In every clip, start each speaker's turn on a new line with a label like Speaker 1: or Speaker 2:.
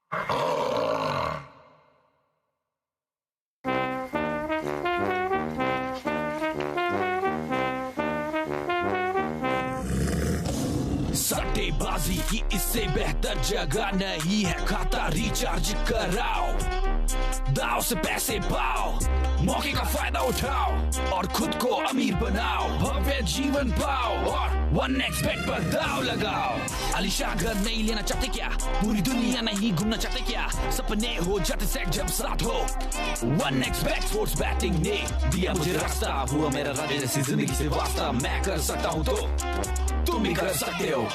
Speaker 1: सट्टेबाजी की इससे बेहतर जगह नहीं है, खाता रिचार्ज कराओ, दाव से पैसे पाओ, मौके का फायदा उठाओ और खुद को अमीर बनाओ, भव्य जीवन पाओ और 1xBet पर दाव लगाओ। आलीशान घर नहीं लेना चाहते क्या, पूरी दुनिया नहीं घूमना चाहते क्या, सपने हो जाते सेट जब साथ हो। 1xBet स्पोर्ट्स बैटिंग ने दिया मुझे रास्ता, हुआ मेरा राजा जैसी जिंदगी से वास्ता, मैं कर सकता हूँ तो तुम भी कर सकते हो।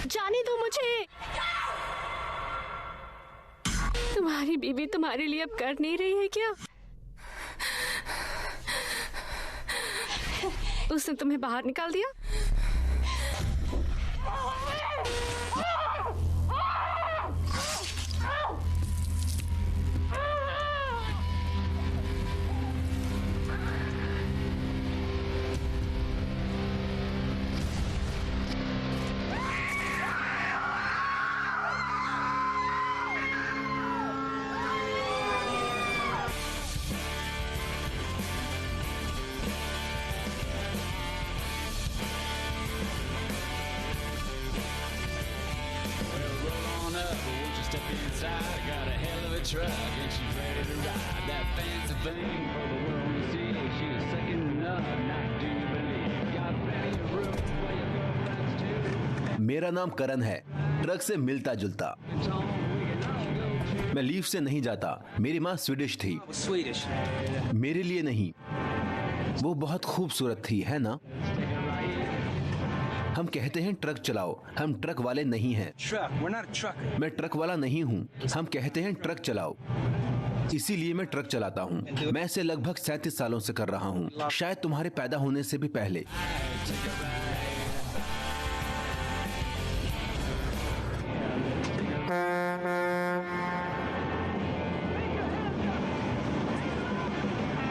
Speaker 2: जाने दो मुझे। तुम्हारी बीवी तुम्हारे लिए अब कर नहीं रही है क्या? उसने तुम्हें बाहर निकाल दिया?
Speaker 3: Truck and she's ready to ride that fancy thing for the world to see. She's second not to believe. Got plenty of room for your girlfriends too.
Speaker 4: मेरा नाम करण है, ट्रक से मिलता जुलता। मैं लीव से नहीं जाता। मेरी माँ स्वीडिश थी। मेरे लिए नहीं, वो बहुत खूबसूरत थी, है ना? हम कहते हैं ट्रक चलाओ, हम ट्रक वाले नहीं हैं। मैं ट्रक वाला नहीं हूँ, हम कहते हैं ट्रक चलाओ, इसीलिए मैं ट्रक चलाता हूँ। मैं इसे लगभग 37 सालों से कर रहा हूँ, शायद तुम्हारे पैदा होने से भी पहले।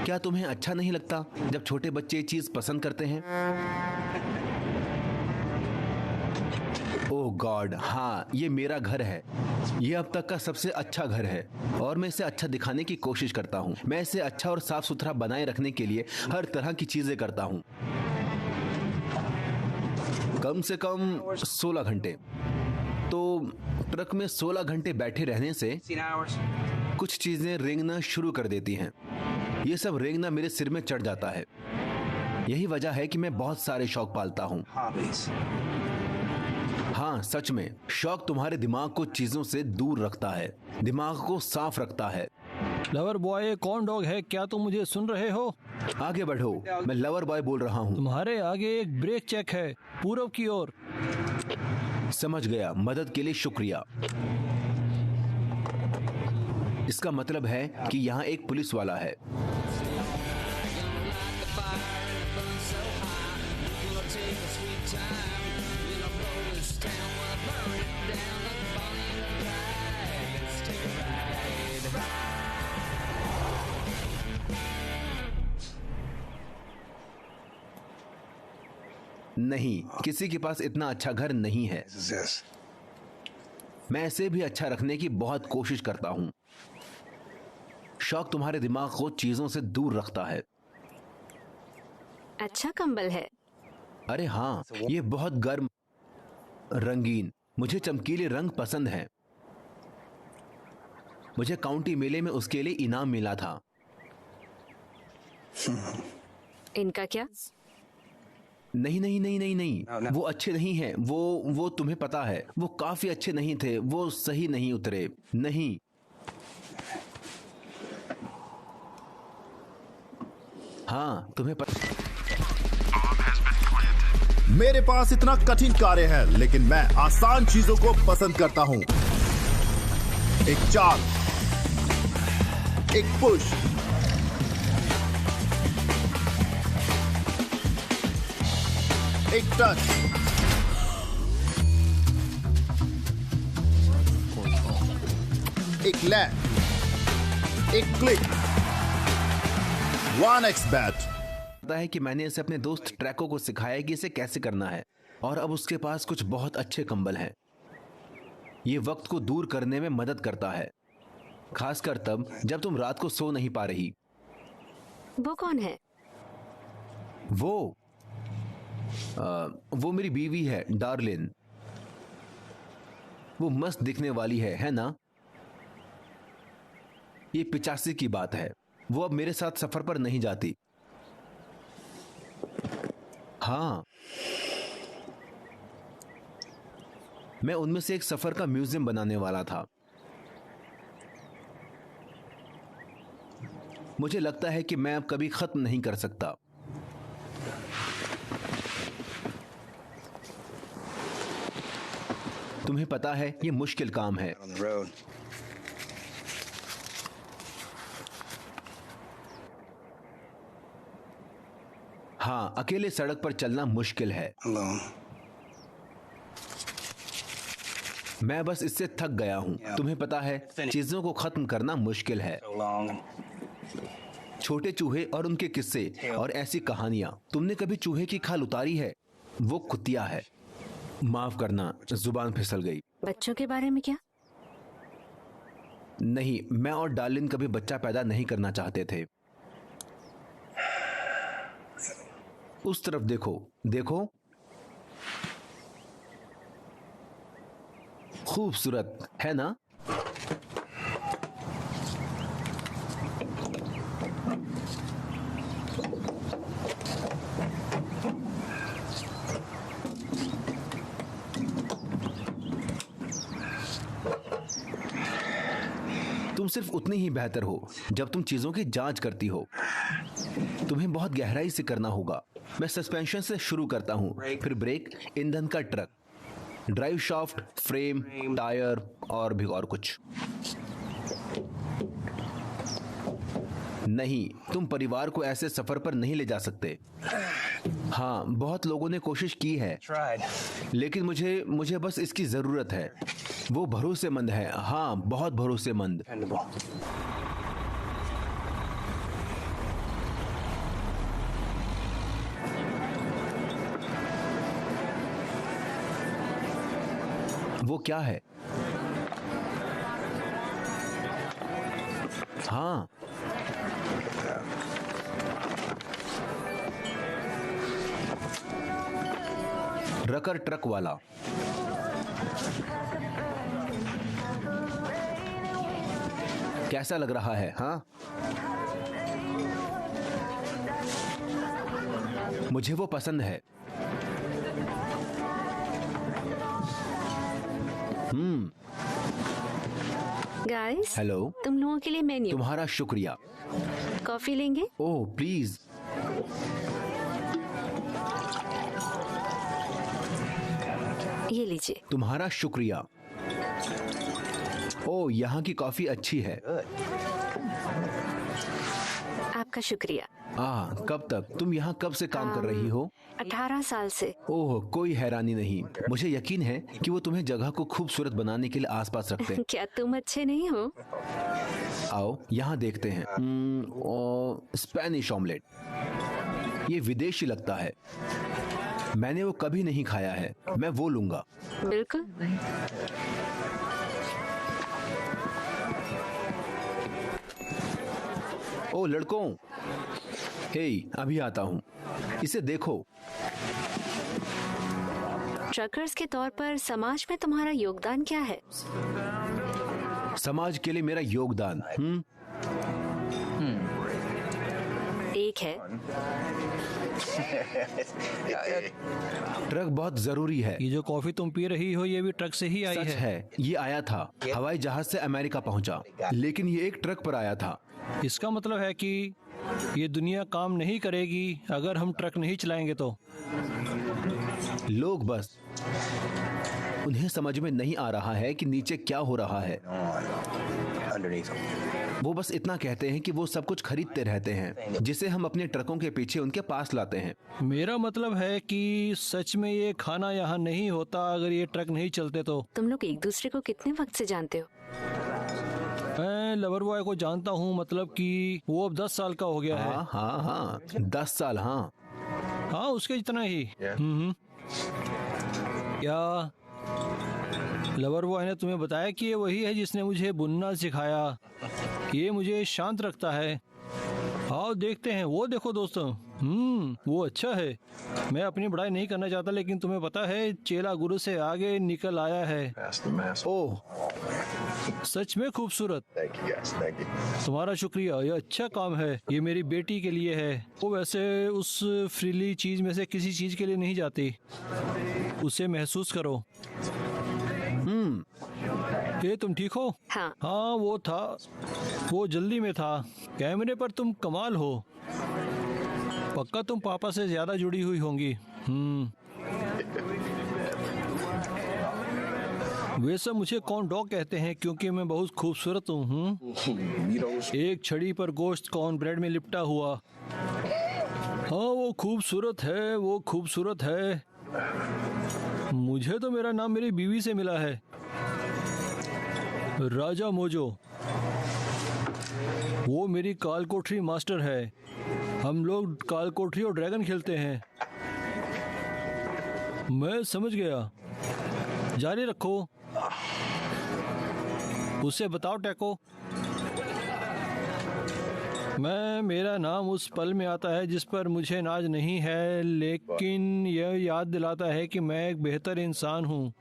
Speaker 4: क्या तुम्हें अच्छा नहीं लगता जब छोटे बच्चे ये चीज पसंद करते हैं? ओह गॉड, हाँ, ये मेरा घर है। ये अब तक का सबसे अच्छा घर है और मैं इसे अच्छा दिखाने की कोशिश करता हूँ। मैं इसे अच्छा और साफ सुथरा बनाए रखने के लिए हर तरह की चीजें करता हूँ। कम से कम 16 घंटे। तो ट्रक में 16 घंटे बैठे रहने से कुछ चीजें रेंगना शुरू कर देती हैं। ये सब रेंगना मेरे सिर में चढ़ जाता है। यही वजह है कि मैं बहुत सारे शौक पालता हूँ। हाँ, सच में, शौक तुम्हारे दिमाग को चीजों से दूर रखता है, दिमाग को साफ रखता है।
Speaker 5: लवर बॉय कौन डॉग है? क्या तुम मुझे सुन रहे हो?
Speaker 4: आगे बढ़ो, मैं लवर बॉय बोल रहा हूँ।
Speaker 5: तुम्हारे आगे एक ब्रेक चेक है, पूरब की ओर।
Speaker 4: समझ गया, मदद के लिए शुक्रिया। इसका मतलब है कि यहाँ एक पुलिस वाला है। नहीं, किसी के पास इतना अच्छा घर नहीं है। मैं इसे भी अच्छा रखने की बहुत कोशिश करता हूं। शौक तुम्हारे दिमाग को चीजों से दूर रखता है।
Speaker 2: अच्छा कंबल है।
Speaker 4: अरे हाँ, ये बहुत गर्म, रंगीन, मुझे चमकीले रंग पसंद हैं। मुझे काउंटी मेले में उसके लिए इनाम मिला था।
Speaker 2: इनका क्या?
Speaker 4: नहीं नहीं नहीं नहीं नहीं, वो अच्छे नहीं हैं। वो तुम्हें पता है, वो काफी अच्छे नहीं थे, वो सही नहीं उतरे। नहीं, हाँ, तुम्हें
Speaker 6: मेरे पास इतना कठिन कार्य है, लेकिन मैं आसान चीजों को पसंद करता हूं। एक चाल, एक पुश, एक टच, एक लैंड, एक क्लिक, 1x बैट।
Speaker 4: पता है कि मैंने इसे अपने दोस्त ट्रैको को सिखाया कि इसे कैसे करना है, और अब उसके पास कुछ बहुत अच्छे कंबल हैं। ये वक्त को दूर करने में मदद करता है, खासकर तब जब तुम रात को सो नहीं पा रही।
Speaker 2: वो कौन है?
Speaker 4: वो मेरी बीवी है, डार्लिन। वो मस्त दिखने वाली है ना? ये 85 की बात है। वो अब मेरे साथ सफर पर नहीं जाती। हाँ, मैं उनमें से एक सफर का म्यूजियम बनाने वाला था। मुझे लगता है कि मैं अब कभी खत्म नहीं कर सकता। तुम्हें पता है, ये मुश्किल काम है।
Speaker 7: on the road.
Speaker 4: हाँ, अकेले सड़क पर चलना मुश्किल है।
Speaker 7: Alone.
Speaker 4: मैं बस इससे थक गया हूं। तुम्हें पता है, चीजों को खत्म करना मुश्किल है।
Speaker 7: So long.
Speaker 4: छोटे चूहे और उनके किस्से और ऐसी कहानियां। तुमने कभी चूहे की खाल उतारी है? वो कुतिया है। माफ करना, जुबान फिसल गई।
Speaker 2: बच्चों के बारे में क्या?
Speaker 4: नहीं, मैं और डार्लिन कभी बच्चा पैदा नहीं करना चाहते थे। उस तरफ देखो, देखो, खूबसूरत है ना? तुम सिर्फ उतनी ही बेहतर हो जब तुम चीजों की जांच करती हो। तुम्हें बहुत गहराई से करना होगा। मैं सस्पेंशन से शुरू करता हूं, फिर ब्रेक, ईंधन का truck, drive shaft, frame, tyre और भी और कुछ। नहीं, तुम परिवार को ऐसे सफर पर नहीं ले जा सकते। हाँ, बहुत लोगों ने कोशिश की है, लेकिन मुझे बस इसकी जरूरत है। वो भरोसेमंद है। हाँ, बहुत भरोसेमंद। वो क्या है? हाँ, रकर ट्रक वाला। कैसा लग रहा है? हाँ, मुझे वो पसंद है।
Speaker 2: Guys,
Speaker 4: hello.
Speaker 2: तुम लोगों के लिए मेन्यू।
Speaker 4: तुम्हारा शुक्रिया।
Speaker 2: कॉफी लेंगे?
Speaker 4: Oh please.
Speaker 2: ये लीजिए।
Speaker 4: तुम्हारा शुक्रिया। ओह, यहाँ की कॉफी अच्छी है।
Speaker 2: आपका शुक्रिया।
Speaker 4: कब तक? तुम यहाँ कब से काम कर रही हो?
Speaker 2: 18 साल से।
Speaker 4: ओह, कोई हैरानी नहीं। मुझे यकीन है कि वो तुम्हें जगह को खूबसूरत बनाने के लिए आसपास रखते हैं।
Speaker 2: क्या तुम अच्छे नहीं हो?
Speaker 4: आओ यहाँ देखते हैं। Spanish omelette. ये विदेशी लगता है। मैंने वो कभी नहीं खाया है। मैं वो लूंगा।
Speaker 2: बिल्कुल।
Speaker 4: ओ लड़कों, हे, अभी आता हूँ। इसे देखो।
Speaker 2: ट्रकर्स के तौर पर समाज में तुम्हारा योगदान क्या है?
Speaker 4: समाज के लिए मेरा योगदान
Speaker 2: एक है,
Speaker 4: ट्रक बहुत जरूरी है।
Speaker 5: ये जो कॉफी तुम पी रही हो ये भी ट्रक से ही आई
Speaker 4: सच
Speaker 5: है।
Speaker 4: है, ये आया था, हवाई जहाज से अमेरिका पहुंचा, लेकिन ये एक ट्रक पर आया था।
Speaker 5: इसका मतलब है कि ये दुनिया काम नहीं करेगी अगर हम ट्रक नहीं चलाएंगे तो।
Speaker 4: लोग बस उन्हें समझ में नहीं आ रहा है कि नीचे क्या हो रहा है। वो बस इतना कहते हैं कि वो सब कुछ खरीदते रहते हैं जिसे हम अपने ट्रकों के पीछे उनके पास लाते हैं।
Speaker 5: मेरा मतलब है कि सच में ये खाना यहाँ नहीं होता अगर ये ट्रक नहीं चलते तो।
Speaker 2: तुम लोग एक दूसरे को कितने वक्त से जानते हो?
Speaker 5: मैं लवर बॉय को जानता हूँ, मतलब कि वो अब 10 साल का हो गया है।
Speaker 4: हाँ 10 साल।
Speaker 5: हाँ उसके जितना ही। क्या लवर बॉय ने तुम्हें बताया कि ये वही है जिसने मुझे बुनना सिखाया? ये मुझे शांत रखता है। आओ देखते हैं। वो देखो दोस्तों, वो अच्छा है। मैं अपनी बड़ाई नहीं करना चाहता लेकिन तुम्हें पता है चेला गुरु से आगे निकल आया है।
Speaker 4: ओह
Speaker 5: सच में खूबसूरत। तुम्हारा शुक्रिया, ये अच्छा काम है। ये मेरी बेटी के लिए है। वो वैसे उस फ्रीली चीज में से किसी चीज के लिए नहीं जाती। उसे महसूस करो। ये तुम ठीक हो?
Speaker 2: हाँ।
Speaker 5: हाँ वो था, वो जल्दी में था। कैमरे पर तुम कमाल हो। पक्का तुम पापा से ज्यादा जुड़ी हुई होंगी। वे सब मुझे कॉर्न डॉग कहते हैं क्योंकि मैं बहुत खूबसूरत हूँ। एक छड़ी पर गोश्त कॉर्न ब्रेड में लिपटा हुआ। हाँ वो खूबसूरत है, वो खूबसूरत है। मुझे तो मेरा नाम मेरी बीवी से मिला है, राजा मोजो। वो मेरी काल कोठरी मास्टर है। हम लोग काल कोठरी और ड्रैगन खेलते हैं। मैं समझ गया, जारी रखो। उसे बताओ टैको। मेरा नाम उस पल में आता है जिस पर मुझे नाज नहीं है, लेकिन यह याद दिलाता है कि मैं एक बेहतर इंसान हूँ।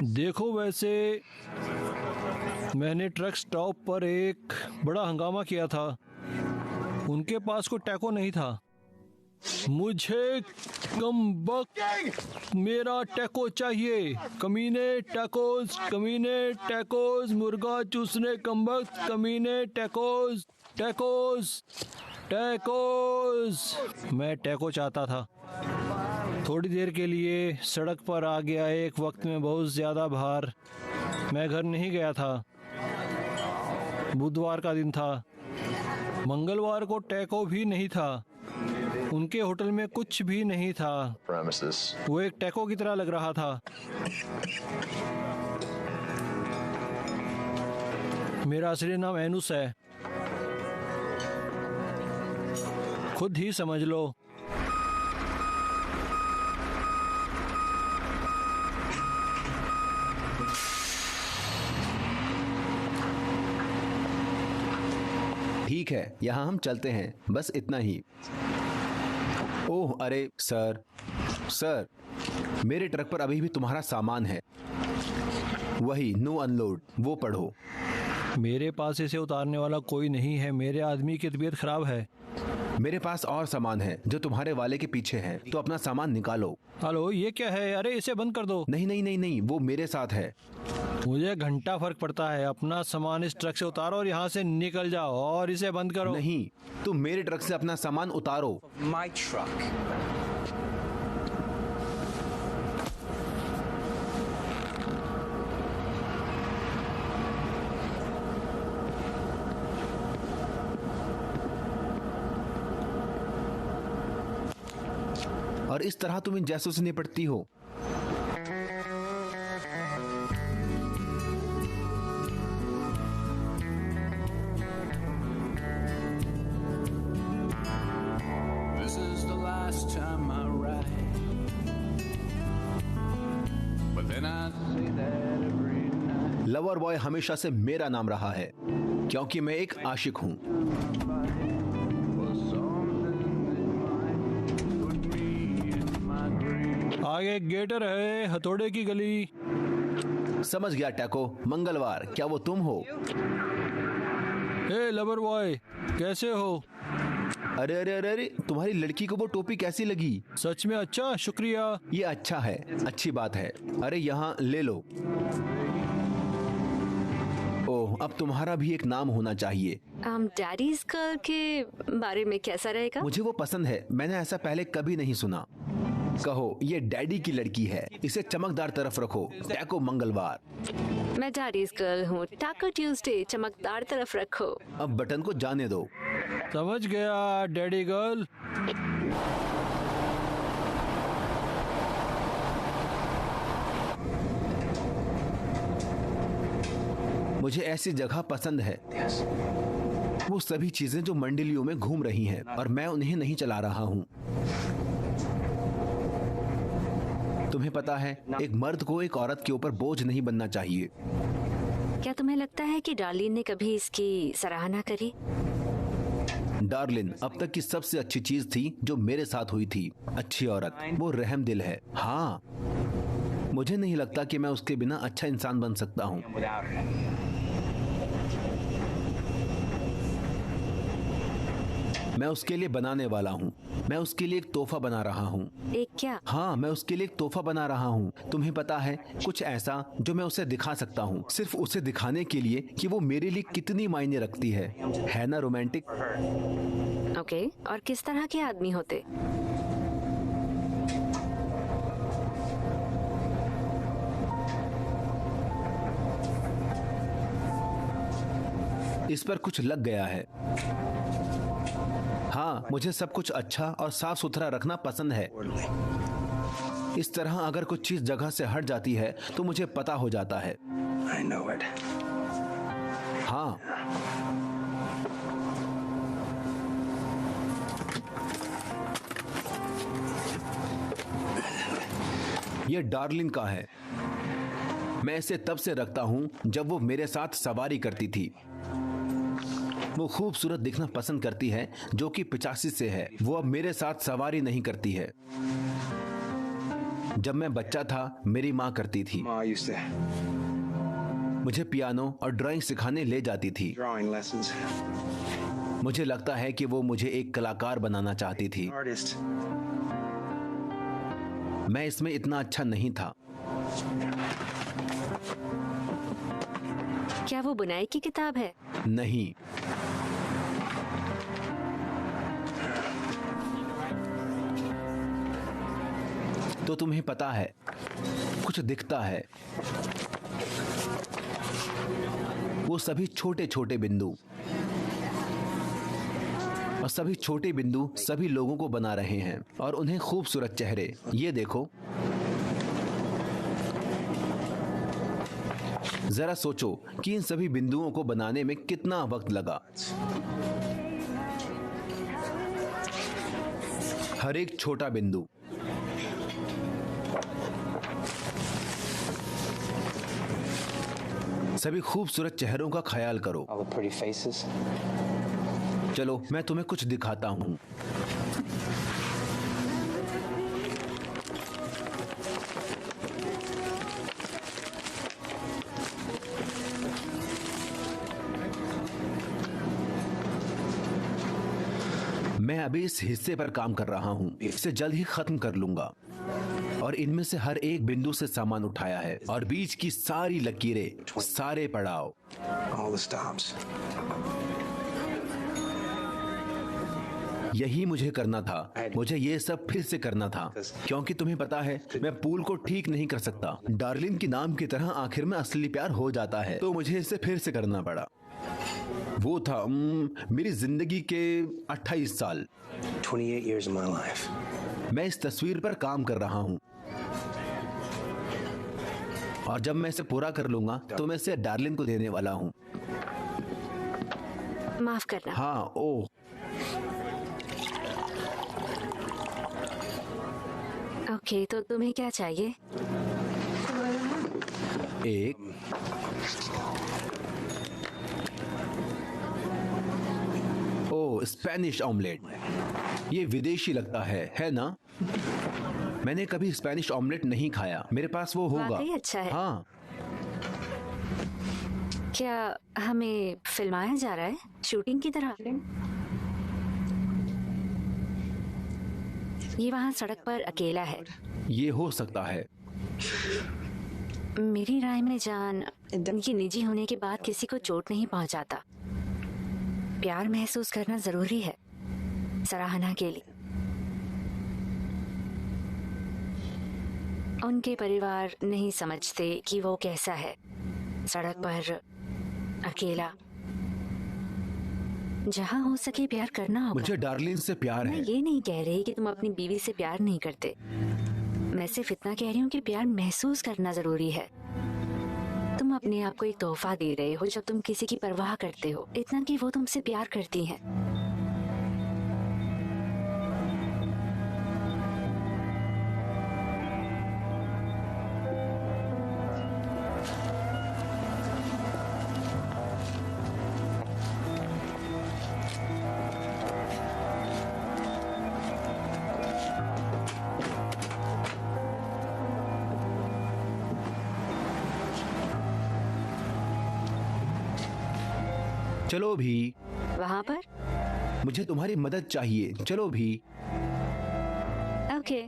Speaker 5: देखो वैसे मैंने ट्रक स्टॉप पर एक बड़ा हंगामा किया था। उनके पास कोई टैको नहीं था। मुझे कमबख्त मेरा टैको चाहिए। कमीने टैकोस, कमीने टैकोस, मुर्गा चूसने कमबख्त, कमीने टैकोस, टैकोस, टैकोस। मैं टैको चाहता था। थोड़ी देर के लिए सड़क पर आ गया। एक वक्त में बहुत ज्यादा बाहर। मैं घर नहीं गया था। बुधवार का दिन था। मंगलवार को टैको भी नहीं था। उनके होटल में कुछ भी नहीं था। वो एक टैको की तरह लग रहा था। मेरा असली नाम एनुस है। खुद ही समझ लो।
Speaker 4: ठीक है, यहाँ हम चलते हैं, बस इतना ही। ओह अरे सर, मेरे ट्रक पर अभी भी तुम्हारा सामान है। वही नो अनलोड, वो पढ़ो।
Speaker 5: मेरे पास इसे उतारने वाला कोई नहीं है। मेरे आदमी की तबीयत खराब है।
Speaker 4: मेरे पास और सामान है जो तुम्हारे वाले के पीछे है, तो अपना सामान निकालो।
Speaker 5: हेलो, ये क्या है? अरे इसे बंद कर दो।
Speaker 4: नहीं, वो मेरे साथ है।
Speaker 5: मुझे घंटा फर्क पड़ता है। अपना सामान इस ट्रक से उतारो और यहाँ से निकल जाओ और इसे बंद करो।
Speaker 4: नहीं, तुम मेरे ट्रक से अपना सामान उतारो।
Speaker 1: My truck.
Speaker 4: और इस तरह तुम इन जैसों से निपटती हो।
Speaker 1: This is the last time I ride. But then I say that every night.
Speaker 4: Lover boy हमेशा से मेरा नाम रहा है क्योंकि मैं एक आशिक हूँ।
Speaker 5: आगे गेटर है, हथौड़े की गली।
Speaker 4: समझ गया टैको। मंगलवार, क्या वो तुम हो?
Speaker 5: हे लवर बॉय, कैसे हो?
Speaker 4: अरे, तुम्हारी लड़की को वो टोपी कैसी लगी?
Speaker 5: सच में अच्छा, शुक्रिया।
Speaker 4: ये अच्छा है, अच्छी बात है। अरे यहाँ ले लो। ओह अब तुम्हारा भी एक नाम होना चाहिए।
Speaker 2: डैडीज गर्ल के बारे में कैसा रहेगा?
Speaker 4: मुझे वो पसंद है, मैंने ऐसा पहले कभी नहीं सुना। कहो ये डैडी की लड़की है, इसे चमकदार तरफ रखो। टैको मंगलवार।
Speaker 2: मैं डैडीज गर्ल हूँ। टैको ट्यूसडे, चमकदार तरफ रखो।
Speaker 4: अब बटन को जाने दो।
Speaker 5: समझ गया डैडी गर्ल।
Speaker 4: मुझे ऐसी जगह पसंद है, वो सभी चीजें जो मंडलियों में घूम रही हैं और मैं उन्हें नहीं चला रहा हूँ। तुम्हें पता है, एक मर्द को एक औरत के ऊपर बोझ नहीं बनना चाहिए।
Speaker 2: क्या तुम्हें लगता है कि डार्लिन ने कभी इसकी सराहना करी?
Speaker 4: डार्लिन अब तक की सबसे अच्छी चीज थी जो मेरे साथ हुई थी। अच्छी औरत, वो रहम दिल है। हाँ, मुझे नहीं लगता कि मैं उसके बिना अच्छा इंसान बन सकता हूँ। मैं उसके लिए बनाने वाला हूँ। मैं उसके लिए एक तोहफा बना रहा हूँ।
Speaker 2: एक क्या?
Speaker 4: हाँ, मैं उसके लिए एक तोहफा बना रहा हूँ। तुम्हें पता है, कुछ ऐसा जो मैं उसे दिखा सकता हूँ, सिर्फ उसे दिखाने के लिए कि वो मेरे लिए कितनी मायने रखती है ना रोमांटिक?
Speaker 2: ओके, और किस तरह के आदमी होते?
Speaker 4: इस पर कुछ लग गया है। हाँ, मुझे सब कुछ अच्छा और साफ सुथरा रखना पसंद है। इस तरह अगर कुछ चीज जगह से हट जाती है तो मुझे पता हो जाता है। हाँ, ये डार्लिन का है। मैं इसे तब से रखता हूं जब वो मेरे साथ सवारी करती थी। वो खूबसूरत दिखना पसंद करती है, जो कि 85 से है। वो अब मेरे साथ सवारी नहीं करती है। जब मैं बच्चा था, मेरी माँ करती थी। मुझे पियानो और ड्राइंग सिखाने ले जाती थी। मुझे लगता है कि वो मुझे एक कलाकार बनाना चाहती थी। मैं इसमें इतना अच्छा नहीं था।
Speaker 2: क्या वो बुनाई की किताब है?
Speaker 4: नहीं। तो तुम्हें पता है, कुछ दिखता है। वो सभी छोटे छोटे बिंदु, और सभी छोटे बिंदु सभी लोगों को बना रहे हैं और उन्हें खूबसूरत चेहरे। ये देखो, जरा सोचो कि इन सभी बिंदुओं को बनाने में कितना वक्त लगा। हर एक छोटा बिंदु। सभी खूबसूरत चेहरों का ख्याल करो। चलो मैं तुम्हें कुछ दिखाता हूं। मैं अभी इस हिस्से पर काम कर रहा हूं, इसे जल्द ही खत्म कर लूंगा। और इनमें से हर एक बिंदु से सामान उठाया है और बीच की सारी लकीरें, सारे पड़ाव। यही मुझे करना था। मुझे ये सब फिर से करना था, क्योंकि तुम्हें पता है, मैं पूल को ठीक नहीं कर सकता। डार्लिन के नाम की तरह आखिर में असली प्यार हो जाता है, तो मुझे इसे फिर से करना पड़ा। वो था मेरी जिंदगी के 28 साल।
Speaker 7: 28 years of my life.
Speaker 4: मैं इस तस्वीर पर काम कर रहा हूँ, और जब मैं इसे पूरा कर लूंगा तो मैं इसे डार्लिन को देने वाला हूँ।
Speaker 2: माफ करना।
Speaker 4: हाँ, ओह।
Speaker 2: ओके, तो तुम्हें क्या चाहिए?
Speaker 4: एक ओह, स्पेनिश ऑमलेट। ये विदेशी लगता है ना? मैंने कभी स्पेनिश ऑमलेट नहीं खाया। मेरे पास वो होगा।
Speaker 2: वाकई अच्छा है।
Speaker 4: हाँ।
Speaker 2: क्या हमें फिल्माया जा रहा है शूटिंग की तरह? ये वहाँ सड़क पर अकेला है।
Speaker 4: ये हो सकता है।
Speaker 2: मेरी राय में जान, ये निजी होने के बाद किसी को चोट नहीं पहुंचाता। प्यार महसूस करना जरूरी है सराहना के लिए। उनके परिवार नहीं समझते कि वो कैसा है सड़क पर अकेला। जहाँ हो सके प्यार करना होगा।
Speaker 4: मुझे डार्लिन से प्यार
Speaker 2: मैं
Speaker 4: है।
Speaker 2: ये नहीं कह रही कि तुम अपनी बीवी से प्यार नहीं करते। मैं सिर्फ इतना कह रही हूँ कि प्यार महसूस करना जरूरी है। तुम अपने आप को एक तोहफा दे रहे हो जब तुम किसी की परवाह करते हो, इतना कि वो तुमसे प्यार करती हैं।
Speaker 4: चलो भी,
Speaker 2: वहाँ पर
Speaker 4: मुझे तुम्हारी मदद चाहिए। चलो भी।
Speaker 2: ओके।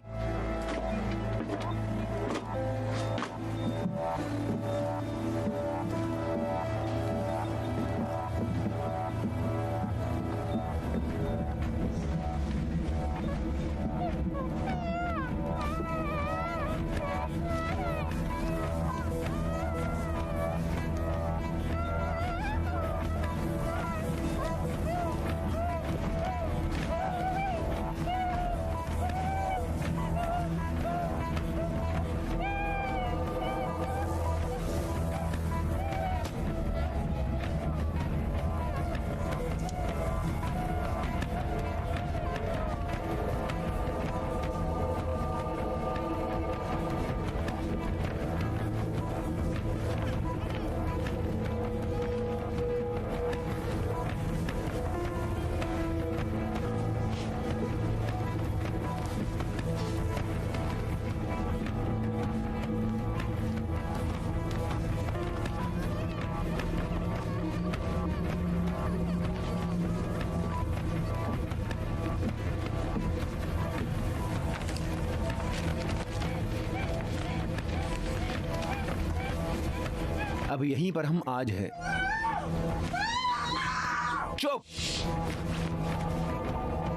Speaker 4: अब यहीं पर हम आज हैं। चुप।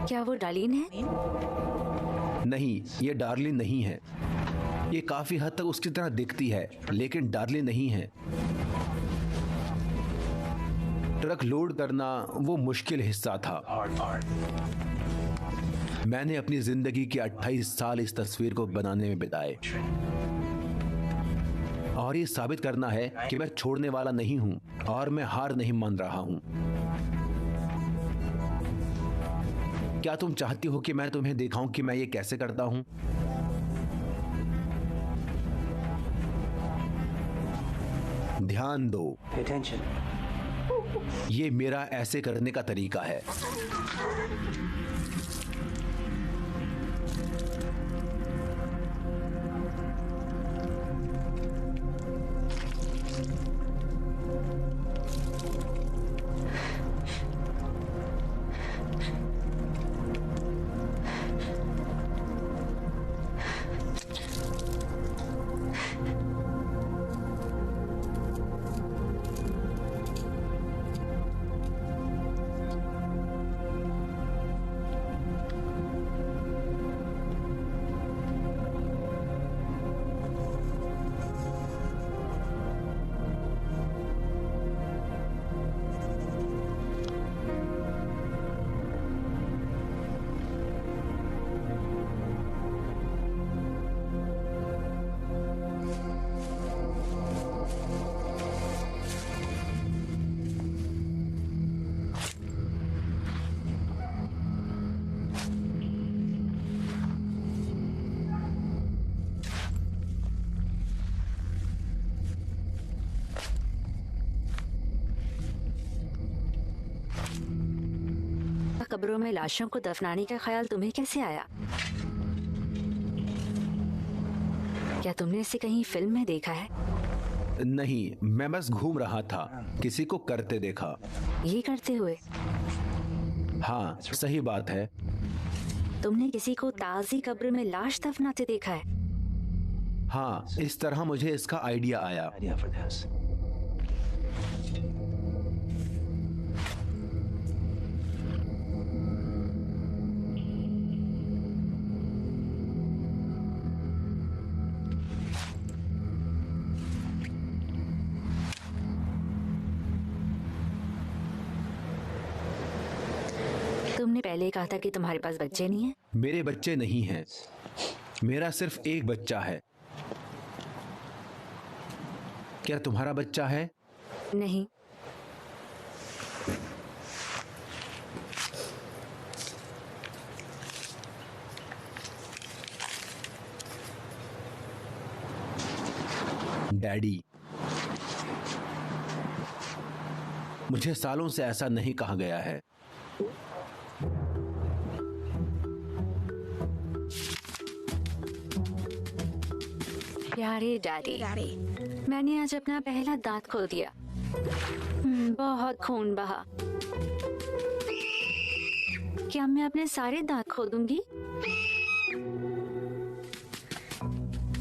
Speaker 2: क्या वो डार्लिन है?
Speaker 4: नहीं, ये डार्लिन नहीं है। ये काफी हद तक उसकी तरह दिखती है, लेकिन डार्लिन नहीं है। ट्रक लोड करना वो मुश्किल हिस्सा था। मैंने अपनी जिंदगी के 28 साल इस तस्वीर को बनाने में बिताए, और ये साबित करना है कि मैं छोड़ने वाला नहीं हूं और मैं हार नहीं मान रहा हूं। क्या तुम चाहती हो कि मैं तुम्हें दिखाऊं कि मैं ये कैसे करता हूं? ध्यान दो।
Speaker 7: Pay attention.
Speaker 4: ये मेरा ऐसे करने का तरीका है।
Speaker 2: कब्रों में लाशों को दफनाने का ख्याल तुम्हें कैसे आया? क्या तुमने इसे कहीं फिल्म में देखा है?
Speaker 4: नहीं, मैं बस घूम रहा था, किसी को करते देखा।
Speaker 2: ये करते हुए?
Speaker 4: हाँ, सही बात है।
Speaker 2: तुमने किसी को ताजी कब्र में लाश दफनाते देखा है?
Speaker 4: हाँ, इस तरह मुझे इसका आइडिया आया।
Speaker 7: idea for this.
Speaker 2: तुमने पहले कहा था कि तुम्हारे पास बच्चे नहीं है।
Speaker 4: मेरे बच्चे नहीं हैं, मेरा सिर्फ एक बच्चा है। क्या तुम्हारा बच्चा है?
Speaker 2: नहीं।
Speaker 4: डैडी, मुझे सालों से ऐसा नहीं कहा गया है।
Speaker 2: प्यारे डैडी, मैंने आज अपना पहला दांत खो दिया। बहुत खून बहा। क्या मैं अपने सारे दांत खो दूंगी?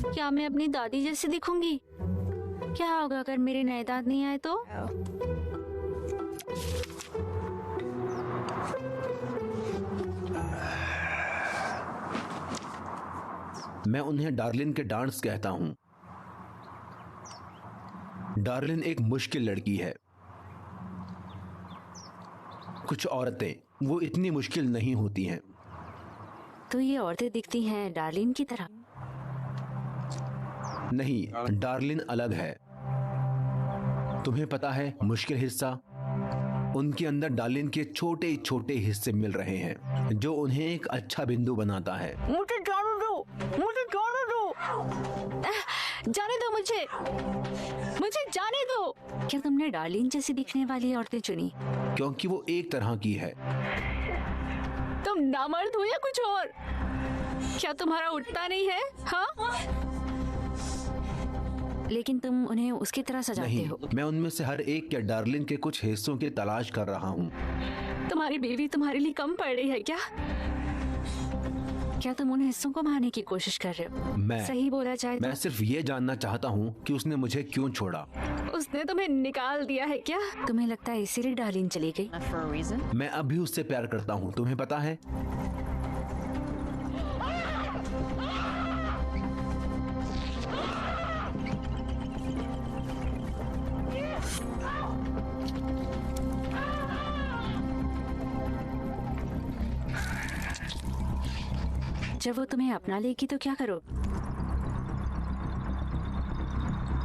Speaker 2: क्या मैं अपनी दादी जैसी दिखूंगी? क्या होगा अगर मेरे नए दांत नहीं आए तो?
Speaker 4: मैं उन्हें डार्लिन के डांट्स कहता हूं। डार्लिन एक मुश्किल लड़की है। कुछ औरतें वो इतनी मुश्किल नहीं होती हैं।
Speaker 2: तो ये औरतें दिखती हैं डार्लिन की तरह?
Speaker 4: नहीं, डार्लिन अलग है। तुम्हें पता है मुश्किल हिस्सा? उनके अंदर डार्लिन के छोटे छोटे हिस्से मिल रहे हैं जो उन्हें एक अच्छा बिंदु बनाता है।
Speaker 2: मुझे जाने दो, मुझे जाने दो, जाने दो मुझे, मुझे जाने दो। क्या तुमने डार्लिन जैसी दिखने वाली औरतें चुनी?
Speaker 4: क्योंकि वो एक तरह की है।
Speaker 2: तुम नामर्द हो या कुछ और? क्या तुम्हारा उठता नहीं है? हाँ? लेकिन तुम उन्हें उसकी तरह सजाते
Speaker 4: नहीं,
Speaker 2: हो।
Speaker 4: मैं उनमें से हर एक के डार्लिन के कुछ हिस्सों की तलाश कर रहा हूँ।
Speaker 2: तुम्हारी बीवी तुम्हारे लिए कम पड़ रही है क्या? क्या तुम उन हिस्सों को मारने की कोशिश कर रहे हो?
Speaker 4: मैं
Speaker 2: सही बोला जाए
Speaker 4: मैं सिर्फ ये जानना चाहता हूँ कि उसने मुझे क्यों छोड़ा।
Speaker 2: उसने तुम्हें निकाल दिया है क्या? तुम्हें लगता है इसीलिए डार्लिन चली गई?
Speaker 4: मैं अब भी उससे प्यार करता हूँ, तुम्हें पता है।
Speaker 2: जब वो तुम्हें अपना लेगी तो क्या करो?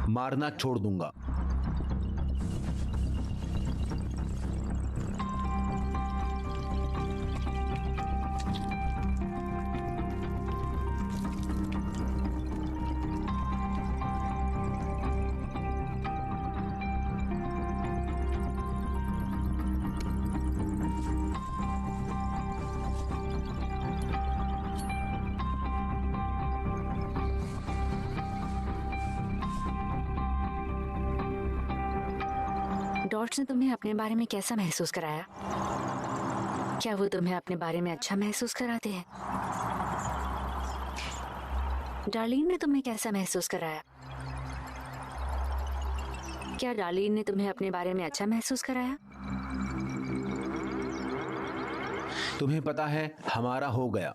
Speaker 4: मारना छोड़ दूंगा।
Speaker 2: डॉट्स ने तुम्हें अपने बारे में कैसा महसूस कराया? क्या वो तुम्हें अपने बारे में अच्छा महसूस कराते हैं? डार्लिन ने तुम्हें कैसा महसूस कराया? क्या डार्लिन ने तुम्हें अपने बारे में अच्छा महसूस कराया?
Speaker 4: तुम्हें पता है हमारा हो गया।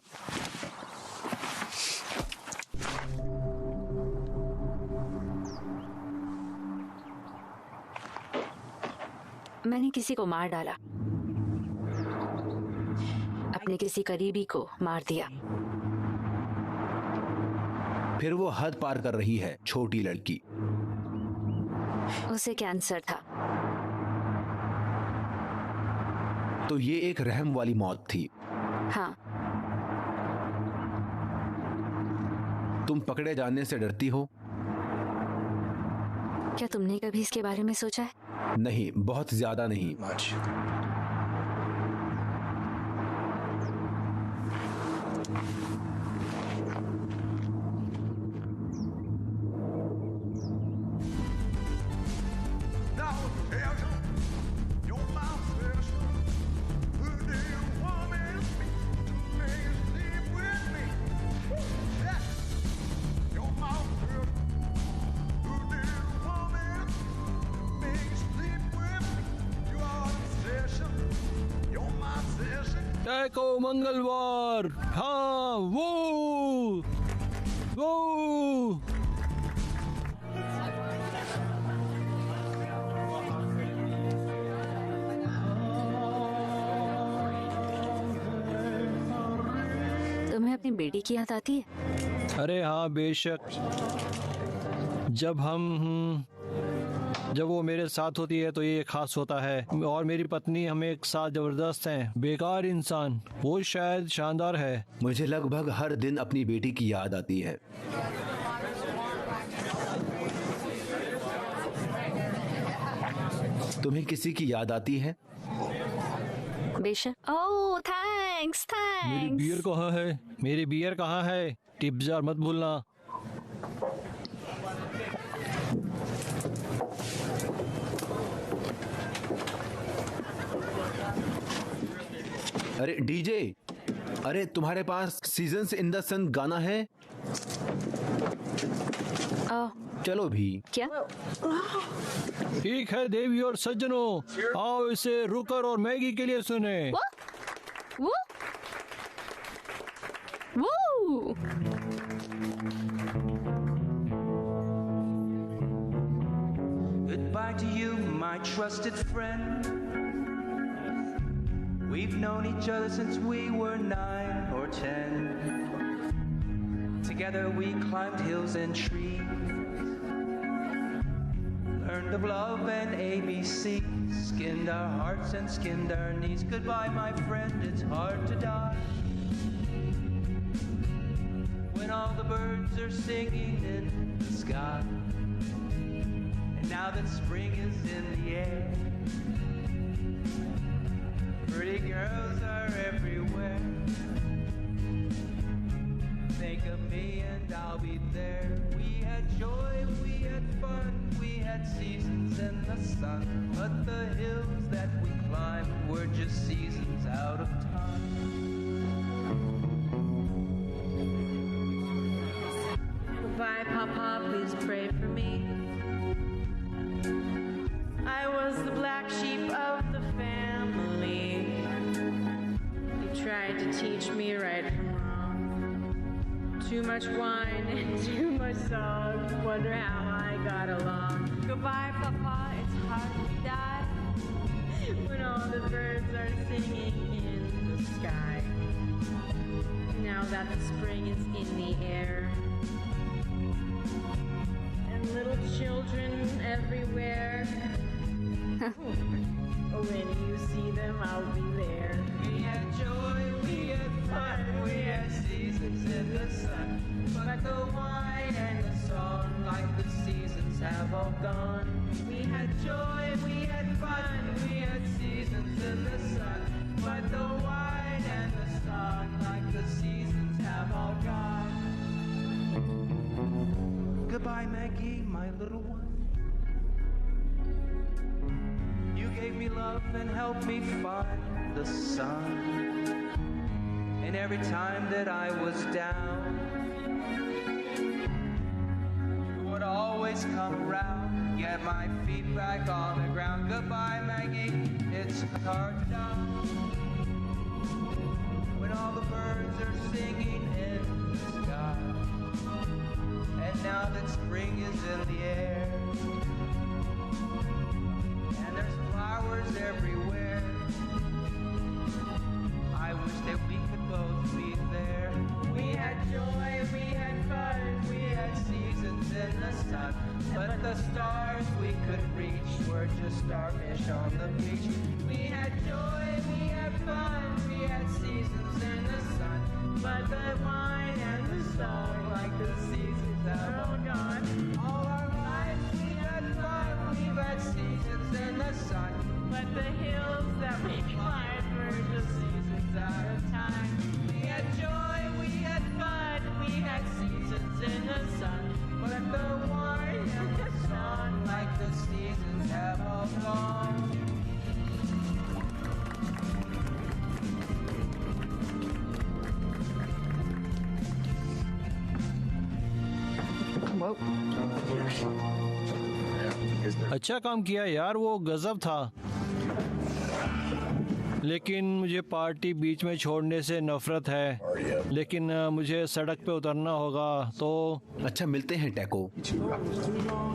Speaker 2: मैंने किसी को मार डाला, अपने किसी करीबी को मार दिया।
Speaker 4: फिर वो हद पार कर रही है, छोटी लड़की।
Speaker 2: उसे कैंसर था।
Speaker 4: तो ये एक रहम वाली मौत थी।
Speaker 2: हाँ।
Speaker 4: तुम पकड़े जाने से डरती हो?
Speaker 2: क्या तुमने कभी इसके बारे में सोचा है?
Speaker 4: नहीं, बहुत ज्यादा नहीं।
Speaker 7: Much.
Speaker 5: को मंगलवार। हाँ वो
Speaker 2: तुम्हें अपनी बेटी की याद आती है?
Speaker 5: अरे हाँ बेशक। जब वो मेरे साथ होती है तो ये खास होता है। और मेरी पत्नी हम एक साथ जबरदस्त हैं। बेकार इंसान, वो शायद शानदार है।
Speaker 4: मुझे लगभग हर दिन अपनी बेटी की याद आती है। तुम्हें किसी की याद आती है?
Speaker 2: बेशक। ओह थैंक्स
Speaker 5: मेरी
Speaker 2: थैंक्स।
Speaker 5: बियर कहाँ है? मेरी बियर कहाँ है? टिप जार मत भूलना।
Speaker 4: अरे डीजे, अरे तुम्हारे पास सीजन्स इन द सन गाना है? चलो भी।
Speaker 2: क्या?
Speaker 5: ठीक है देवी और सज्जनों, आओ इसे रुकर और मैगी के लिए सुने।
Speaker 2: वो
Speaker 8: Goodbye to you, my trusted friend. We've known each other since we were 9 or 10. Together we climbed hills and trees, learned of love and ABC, skinned our hearts and skinned our knees. Goodbye, my friend, it's hard to die when all the birds are singing in the sky. And now that spring is in the air, pretty girls are everywhere. Think of me and I'll be there. We had joy, we had fun, we had seasons in the sun, but the hills that we climbed were just seasons out of time.
Speaker 9: Goodbye, Papa, please pray for me. I was the black sheep of the family. You tried to teach me right from wrong. Too much wine and too much song. Wonder how I got along. Goodbye, Papa, it's hard to die when all the birds are singing in the sky. Now that the spring is in the air, and little children everywhere. When you see them, I'll be there.
Speaker 8: We had joy, we had fun, we had seasons in the sun, but the wine and the song, like the seasons, have all gone. We had joy, we had fun, we had seasons in the sun, but the wine and the song, like the seasons, have all gone. Goodbye, Maggie, my little one. You gave me love and helped me find the sun. And every time that I was down, you would always come around, get my feet back on the ground. Goodbye, Maggie, it's hard to die when all the birds are singing in the sky. And now that spring is in the air, and there's flowers everywhere, I wish that we could both be there. We had joy, we had fun, we had seasons in the sun, but the stars we could reach were just starfish on the beach. We had joy, we had fun, we had seasons in the sun, but the wine and the song, like the seasons, have all gone. All our lives we had fun, we've had seasons in the sun, but the hills that we climbed were just seasons out of time. We had joy, we had fun, we had seasons in the sun, but the wine and the song, like the seasons, have all gone.
Speaker 5: अच्छा काम किया यार, वो गजब था। लेकिन मुझे party बीच में छोड़ने से नफरत है। लेकिन मुझे सड़क पे उतरना होगा तो।
Speaker 4: अच्छा, मिलते हैं टैको।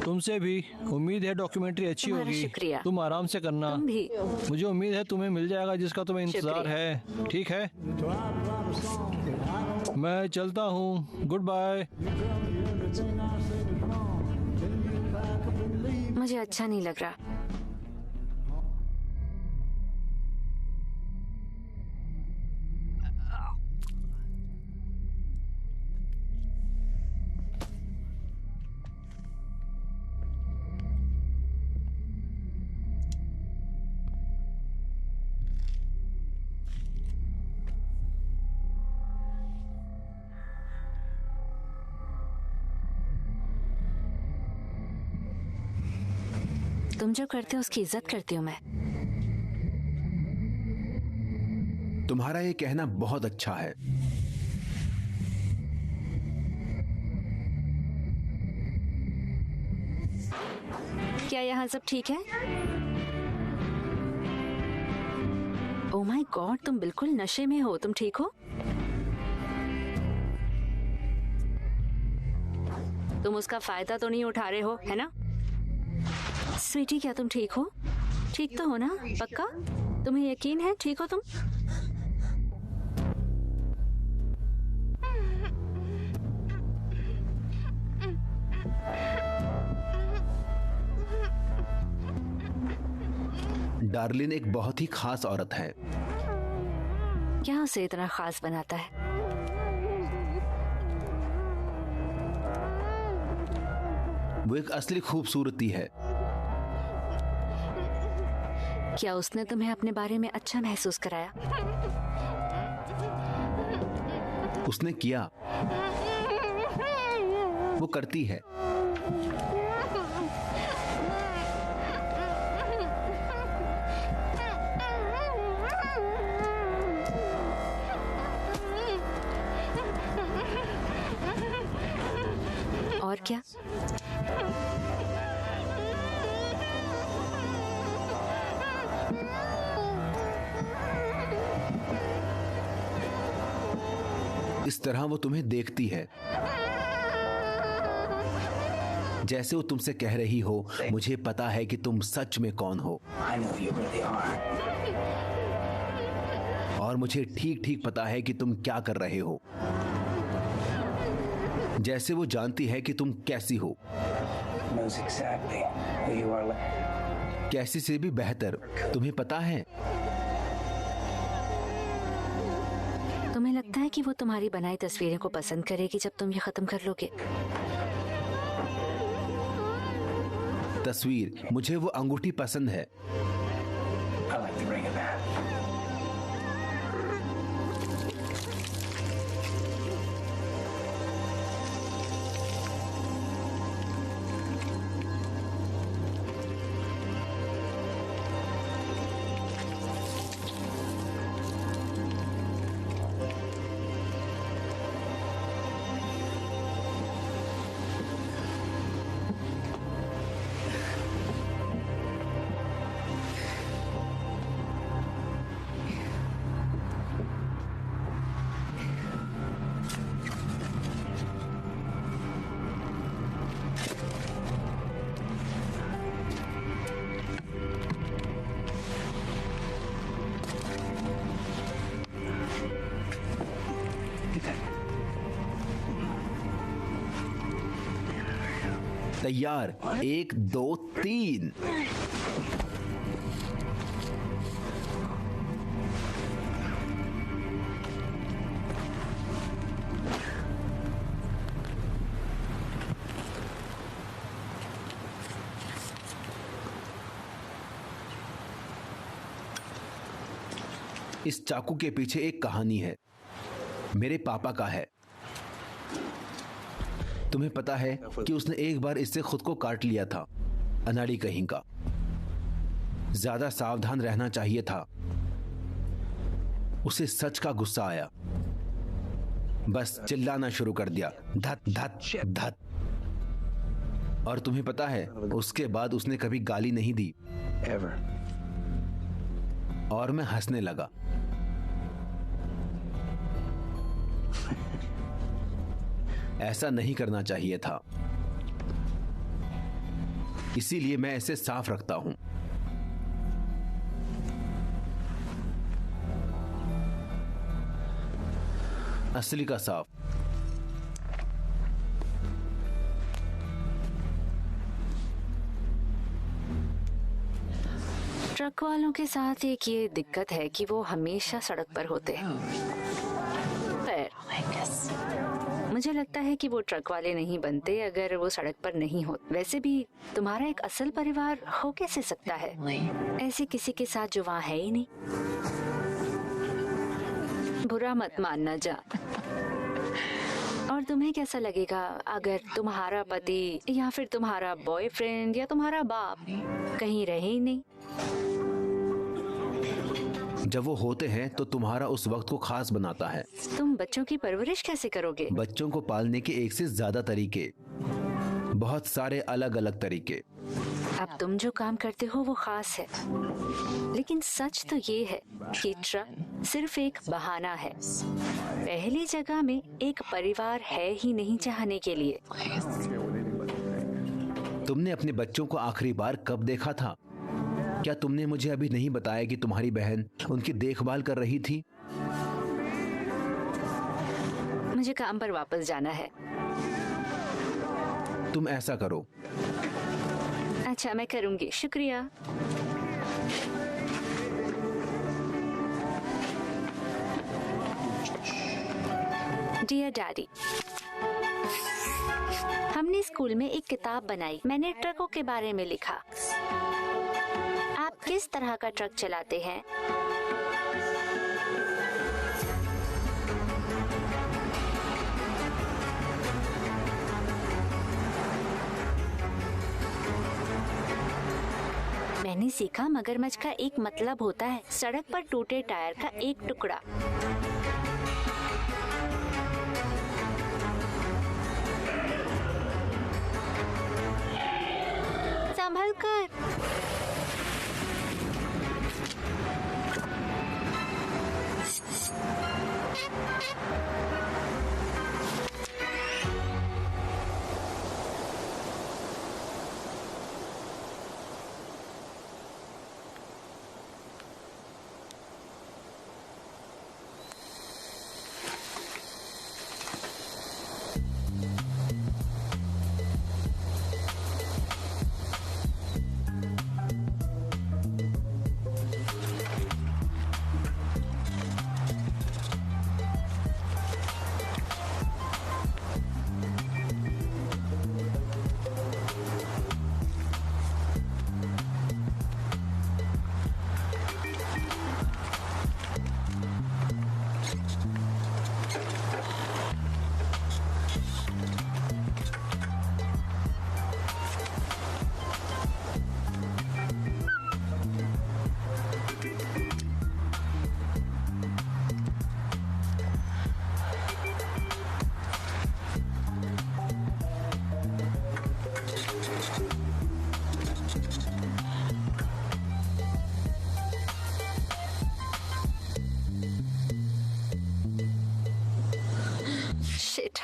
Speaker 5: तुमसे भी। उम्मीद है डॉक्यूमेंट्री अच्छी
Speaker 2: तुम्हारा
Speaker 5: होगी।
Speaker 2: शुक्रिया।
Speaker 5: तुम आराम से करना।
Speaker 2: तुम भी।
Speaker 5: मुझे उम्मीद है तुम्हें मिल जाएगा जिसका तुम्हें इंतजार है। ठीक है, मैं चलता हूँ। Good bye.
Speaker 2: मुझे अच्छा नहीं लग रहा। तुम जो करते हो उसकी इज्जत करती हूँ मैं।
Speaker 4: तुम्हारा ये कहना बहुत अच्छा है।
Speaker 2: क्या यहाँ सब ठीक है? ओह माय गॉड, तुम बिल्कुल नशे में हो। तुम ठीक हो? तुम उसका फायदा तो नहीं उठा रहे हो, है ना? स्वीटी, क्या तुम ठीक हो? ठीक तो हो ना? पक्का? तुम्हें यकीन है ठीक हो तुम?
Speaker 4: डार्लिन एक बहुत ही खास औरत है।
Speaker 2: क्या उसे इतना खास बनाता है?
Speaker 4: वो एक असली खूबसूरती है।
Speaker 2: क्या उसने तुम्हें अपने बारे में अच्छा महसूस कराया?
Speaker 4: उसने किया, वो करती है।
Speaker 2: और क्या?
Speaker 4: इस तरह वो तुम्हें देखती है, जैसे वो तुमसे कह रही हो, मुझे पता है कि तुम सच में कौन हो।
Speaker 7: I know you really are.
Speaker 4: और मुझे ठीक ठीक पता है कि तुम क्या कर रहे हो। जैसे वो जानती है कि तुम कैसी हो।
Speaker 7: Knows exactly who you are.
Speaker 4: कैसी से भी बेहतर। तुम्हें पता है,
Speaker 2: तुम्हें लगता है कि वो तुम्हारी बनाई तस्वीरें को पसंद करेगी जब तुम ये खत्म कर लोगे?
Speaker 4: तस्वीर, मुझे वो अंगूठी पसंद है।
Speaker 7: I like the ring of that.
Speaker 4: तैयार, 1 2 3। इस चाकू के पीछे एक कहानी है, मेरे पापा का है। तुम्हें पता है कि उसने एक बार इससे खुद को काट लिया था, अनाड़ी कहीं का। ज्यादा सावधान रहना चाहिए था। उसे सच का गुस्सा आया, बस चिल्लाना शुरू कर दिया, धत धत धत। और तुम्हें पता है, उसके बाद उसने कभी गाली नहीं दी।
Speaker 7: Ever.
Speaker 4: और मैं हंसने लगा। ऐसा नहीं करना चाहिए था, इसीलिए मैं इसे साफ रखता हूं। असली का साफ।
Speaker 2: ट्रक वालों के साथ एक ये दिक्कत है कि वो हमेशा सड़क पर होते हैं। पर मुझे लगता है कि वो ट्रक वाले नहीं बनते अगर वो सड़क पर नहीं होते। वैसे भी तुम्हारा एक असल परिवार हो कैसे सकता है ऐसे किसी के साथ जो वहाँ है ही नहीं। बुरा मत मानना जा। और तुम्हें कैसा लगेगा अगर तुम्हारा पति या फिर तुम्हारा बॉयफ्रेंड या तुम्हारा बाप कहीं रहे ही नहीं?
Speaker 4: जब वो होते हैं तो तुम्हारा उस वक्त को खास बनाता है।
Speaker 2: तुम बच्चों की परवरिश कैसे करोगे?
Speaker 4: बच्चों को पालने के एक से ज्यादा तरीके, बहुत सारे अलग अलग तरीके।
Speaker 2: अब तुम जो काम करते हो वो खास है, लेकिन सच तो ये है कि ट्रक सिर्फ एक बहाना है। पहली जगह में एक परिवार है ही नहीं चाहने के लिए।
Speaker 4: तुमने अपने बच्चों को आखिरी बार कब देखा था? क्या तुमने मुझे अभी नहीं बताया कि तुम्हारी बहन उनकी देखभाल कर रही थी?
Speaker 2: मुझे काम पर वापस जाना है।
Speaker 4: तुम ऐसा करो।
Speaker 2: अच्छा, मैं करूंगी, शुक्रिया। डियर डैडी, हमने स्कूल में एक किताब बनाई। मैंने ट्रकों के बारे में लिखा। आप किस तरह का ट्रक चलाते हैं? मैंने सीखा मगरमच्छ का एक मतलब होता है सड़क पर टूटे टायर का एक टुकड़ा। संभल कर।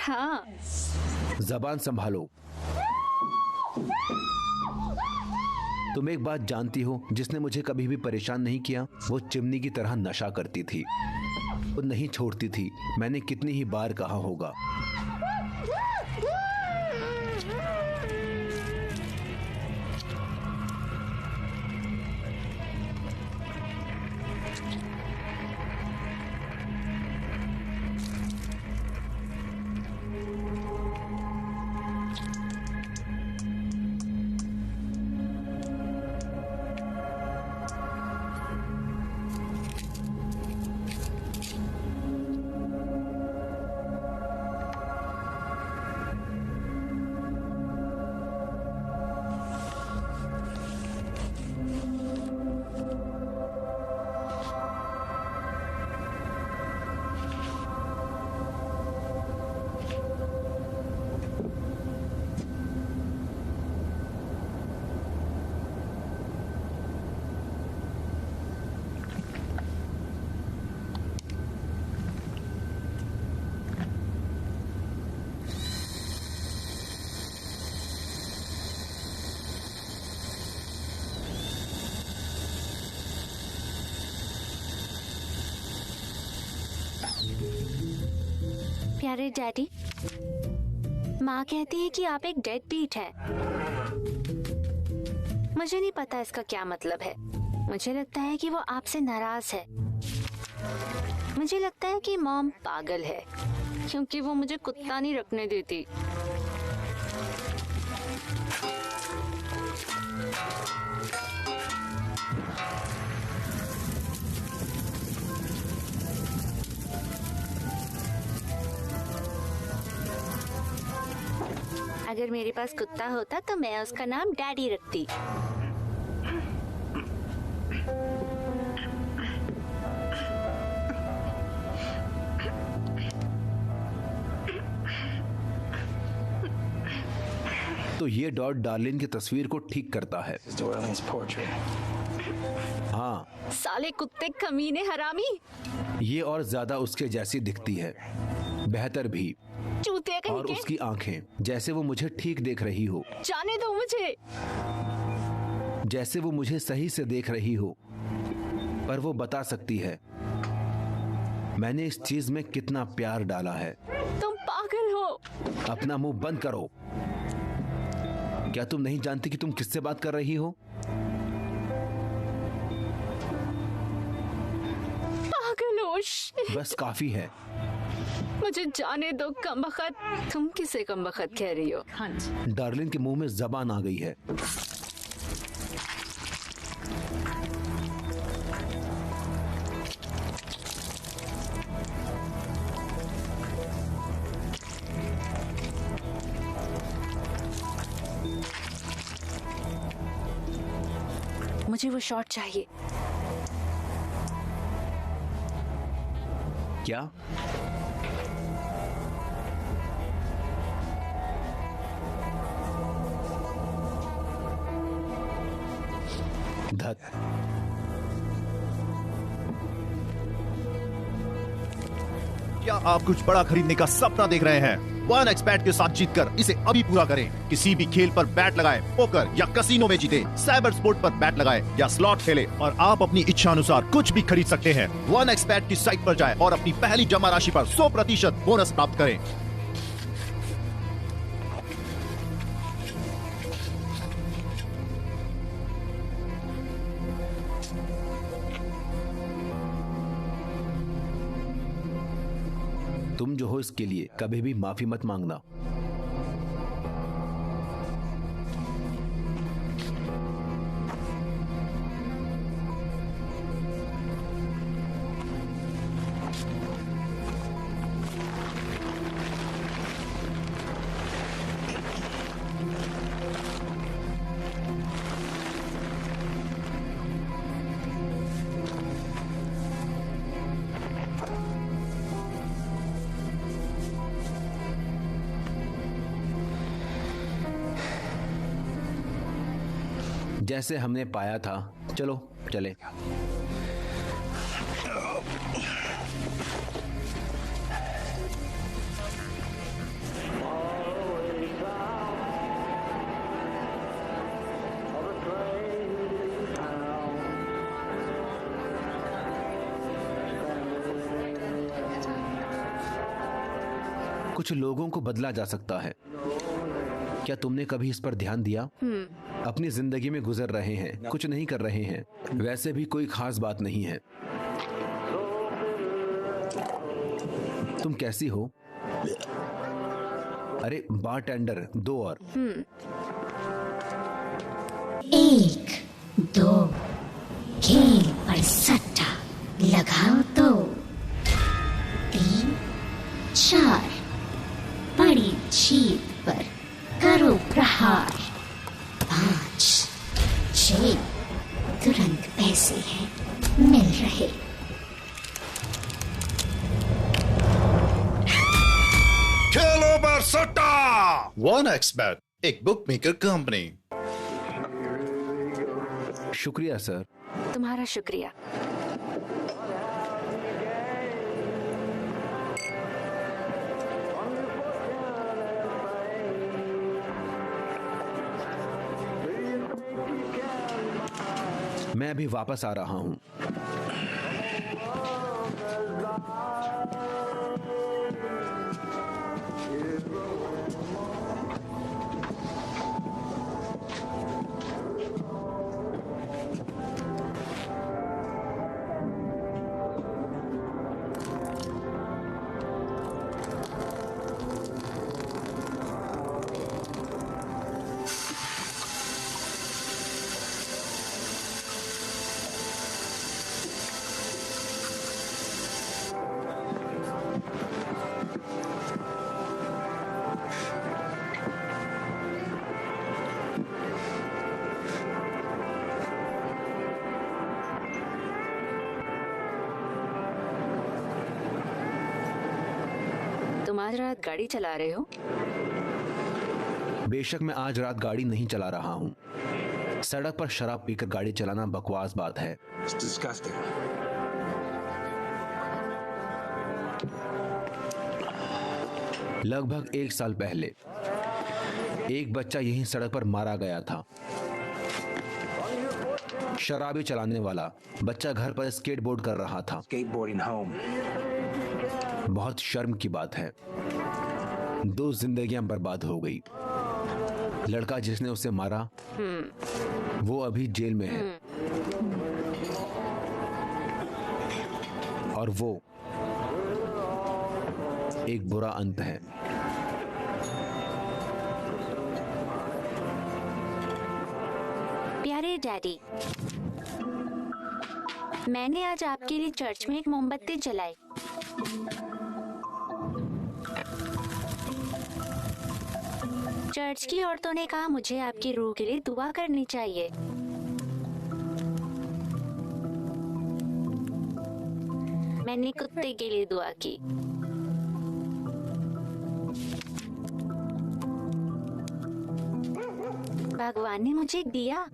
Speaker 2: हाँ,
Speaker 4: जबान संभालो। तुम एक बात जानती हो जिसने मुझे कभी भी परेशान नहीं किया? वो चिमनी की तरह नशा करती थी, वो नहीं छोड़ती थी। मैंने कितनी ही बार कहा होगा।
Speaker 2: प्यारे डैडी, माँ कहती है कि आप एक डेड बीट है। मुझे नहीं पता इसका क्या मतलब है। मुझे लगता है कि वो आपसे नाराज है। मुझे लगता है कि मॉम पागल है क्योंकि वो मुझे कुत्ता नहीं रखने देती। अगर मेरे पास कुत्ता होता तो मैं उसका नाम डैडी रखती।
Speaker 4: तो ये डॉट डार्लिन की तस्वीर को ठीक करता है।
Speaker 7: This is Doreen's portrait.
Speaker 4: हाँ,
Speaker 2: साले कुत्ते कमीने हरामी,
Speaker 4: ये और ज्यादा उसके जैसी दिखती है, बेहतर भी।
Speaker 2: चूतिया कहीं
Speaker 4: और
Speaker 2: के।
Speaker 4: उसकी आंखें जैसे वो मुझे ठीक देख रही हो,
Speaker 2: जाने दो मुझे।
Speaker 4: जैसे वो मुझे सही से देख रही हो। पर वो बता सकती है मैंने इस चीज में कितना प्यार डाला है।
Speaker 2: तुम पागल हो।
Speaker 4: अपना मुंह बंद करो। क्या तुम नहीं जानती कि तुम किससे बात कर रही हो?
Speaker 2: पागल हो। shit।
Speaker 4: बस काफी है।
Speaker 2: मुझे जाने दो कमबख्त। तुम किसे कमबख्त कह रही हो?
Speaker 4: डार्लिन के मुंह में जबान आ गई है।
Speaker 2: मुझे वो शॉट चाहिए।
Speaker 4: क्या? धत।
Speaker 6: क्या आप कुछ बड़ा खरीदने का सपना देख रहे हैं? 1xBet के साथ जीतकर इसे अभी पूरा करें। किसी भी खेल पर बैट लगाएं, पोकर या कसिनो में जीते, साइबर स्पोर्ट पर बैट लगाएं या स्लॉट खेलें और आप अपनी इच्छा अनुसार कुछ भी खरीद सकते हैं। 1xBet की साइट पर जाएं और अपनी पहली जमा राशि पर 100% बोनस प्राप्त करें।
Speaker 4: तुम जो हो इसके लिए कभी भी माफी मत मांगना। जैसे हमने पाया था, चलो चले। कुछ लोगों को बदला जा सकता है। क्या तुमने कभी इस पर ध्यान दिया? अपनी जिंदगी में गुजर रहे हैं, कुछ नहीं कर रहे हैं, वैसे भी कोई खास बात नहीं है। तुम कैसी हो? अरे बारटेंडर, 2 और।
Speaker 10: 1 2 खेल पर सट्टा लगाओ तो 3 4 बड़ी जीत पर करो प्रहार। 5 6 तुरंत पैसे हैं मिल रहे।
Speaker 6: खेलो पर सट्टा। 1xBet, एक बुकमेकर कंपनी।
Speaker 4: शुक्रिया सर।
Speaker 2: तुम्हारा शुक्रिया।
Speaker 4: मैं अभी वापस आ रहा हूं।
Speaker 2: आज रात गाड़ी चला रहे हो?
Speaker 4: बेशक मैं आज रात गाड़ी नहीं चला रहा हूँ। सड़क पर शराब पीकर गाड़ी चलाना बकवास बात है।
Speaker 7: It's disgusting.
Speaker 4: लगभग 1 साल पहले एक बच्चा यहीं सड़क पर मारा गया था। शराबी चलाने वाला बच्चा घर पर स्केटबोर्ड कर रहा था।
Speaker 7: Skateboarding home.
Speaker 4: बहुत शर्म की बात है, 2 जिंदगियां बर्बाद हो गई। लड़का जिसने उसे मारा वो अभी जेल में है और वो एक बुरा अंत है।
Speaker 10: प्यारे डैडी, मैंने आज आपके लिए चर्च में एक मोमबत्ती जलाई। चर्च की औरतों ने कहा मुझे आपकी रूह के लिए दुआ करनी चाहिए। मैंने कुत्ते के लिए दुआ की। भगवान ने मुझे दिया।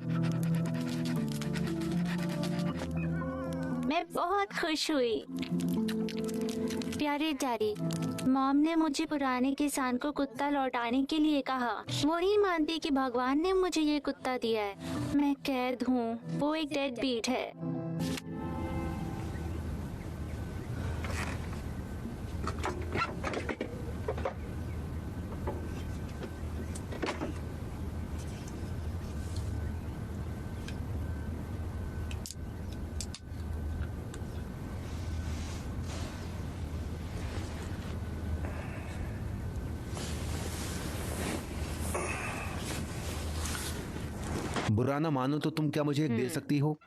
Speaker 10: मैं बहुत खुश हुई। प्यारे डैडी, मॉम ने मुझे पुराने किसान को कुत्ता लौटाने के लिए कहा। वो नहीं मानती कि भगवान ने मुझे ये कुत्ता दिया है। मैं कैद हूँ, वो एक डेड बीट है।
Speaker 4: बुरा ना मानो तो तुम क्या मुझे एक दे सकती हो?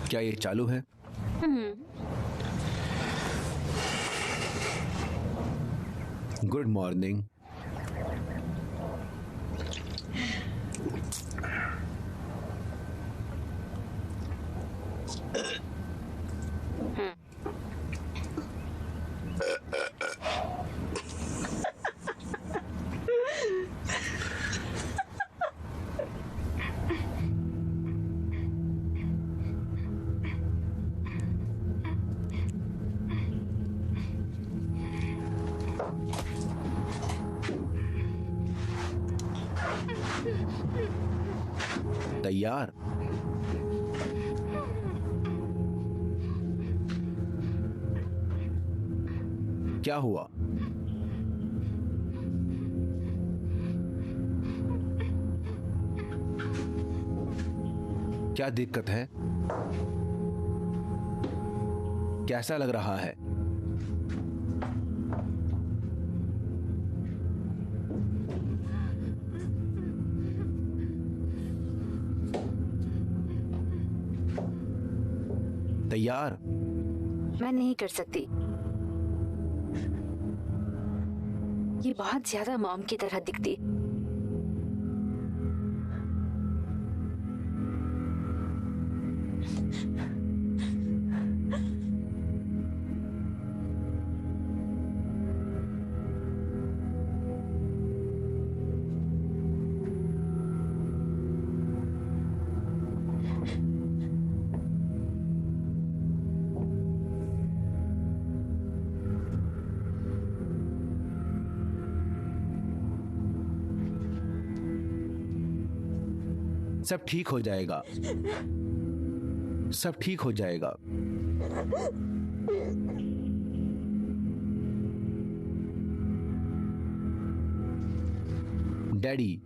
Speaker 4: क्या ये चालू है? Good morning. तैयार? क्या हुआ? क्या दिक्कत है? कैसा लग रहा है? तैयार?
Speaker 2: मैं नहीं कर सकती। ये बहुत ज्यादा मॉम की तरह दिखती।
Speaker 4: सब ठीक हो जाएगा, सब ठीक हो जाएगा। डैडी,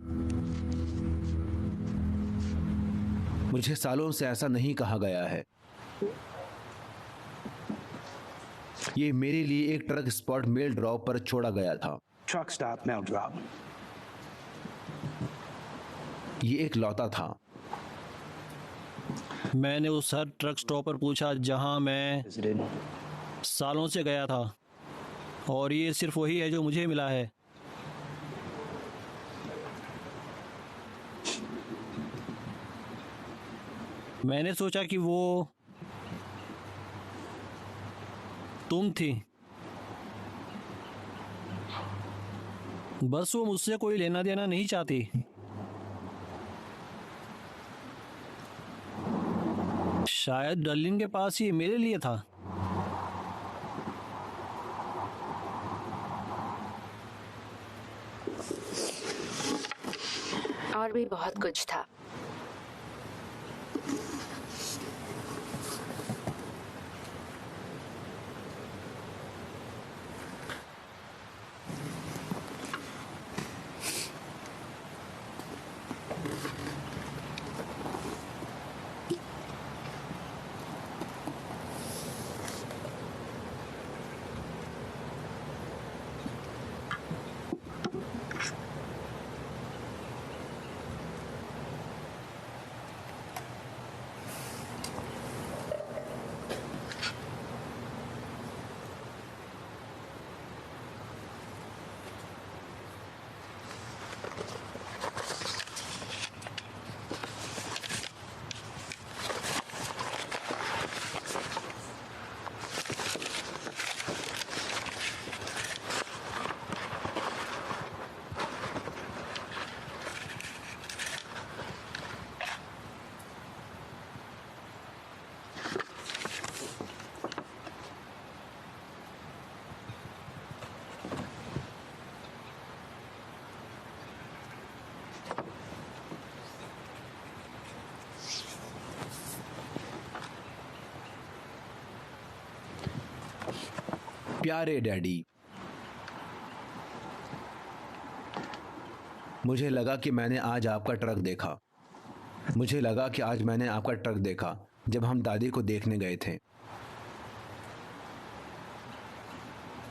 Speaker 4: मुझे सालों से ऐसा नहीं कहा गया है। ये मेरे लिए एक ट्रक स्पॉट मेल ड्रॉप पर छोड़ा गया था।
Speaker 7: Truck stop, mail drop.
Speaker 4: ये एक लौता था।
Speaker 5: मैंने उस हर ट्रक स्टॉप पर पूछा जहां मैं
Speaker 7: Visited.
Speaker 5: सालों से गया था, और ये सिर्फ वही है जो मुझे मिला है। मैंने सोचा कि वो तुम थी। बस वो मुझसे कोई लेना देना नहीं चाहती। शायद डर्लिन के पास ये मेरे लिए था।
Speaker 2: और भी बहुत कुछ था।
Speaker 4: प्यारे डैडी, मुझे लगा कि मैंने आज आपका ट्रक देखा। मुझे लगा कि आज मैंने आपका ट्रक देखा जब हम दादी को देखने गए थे।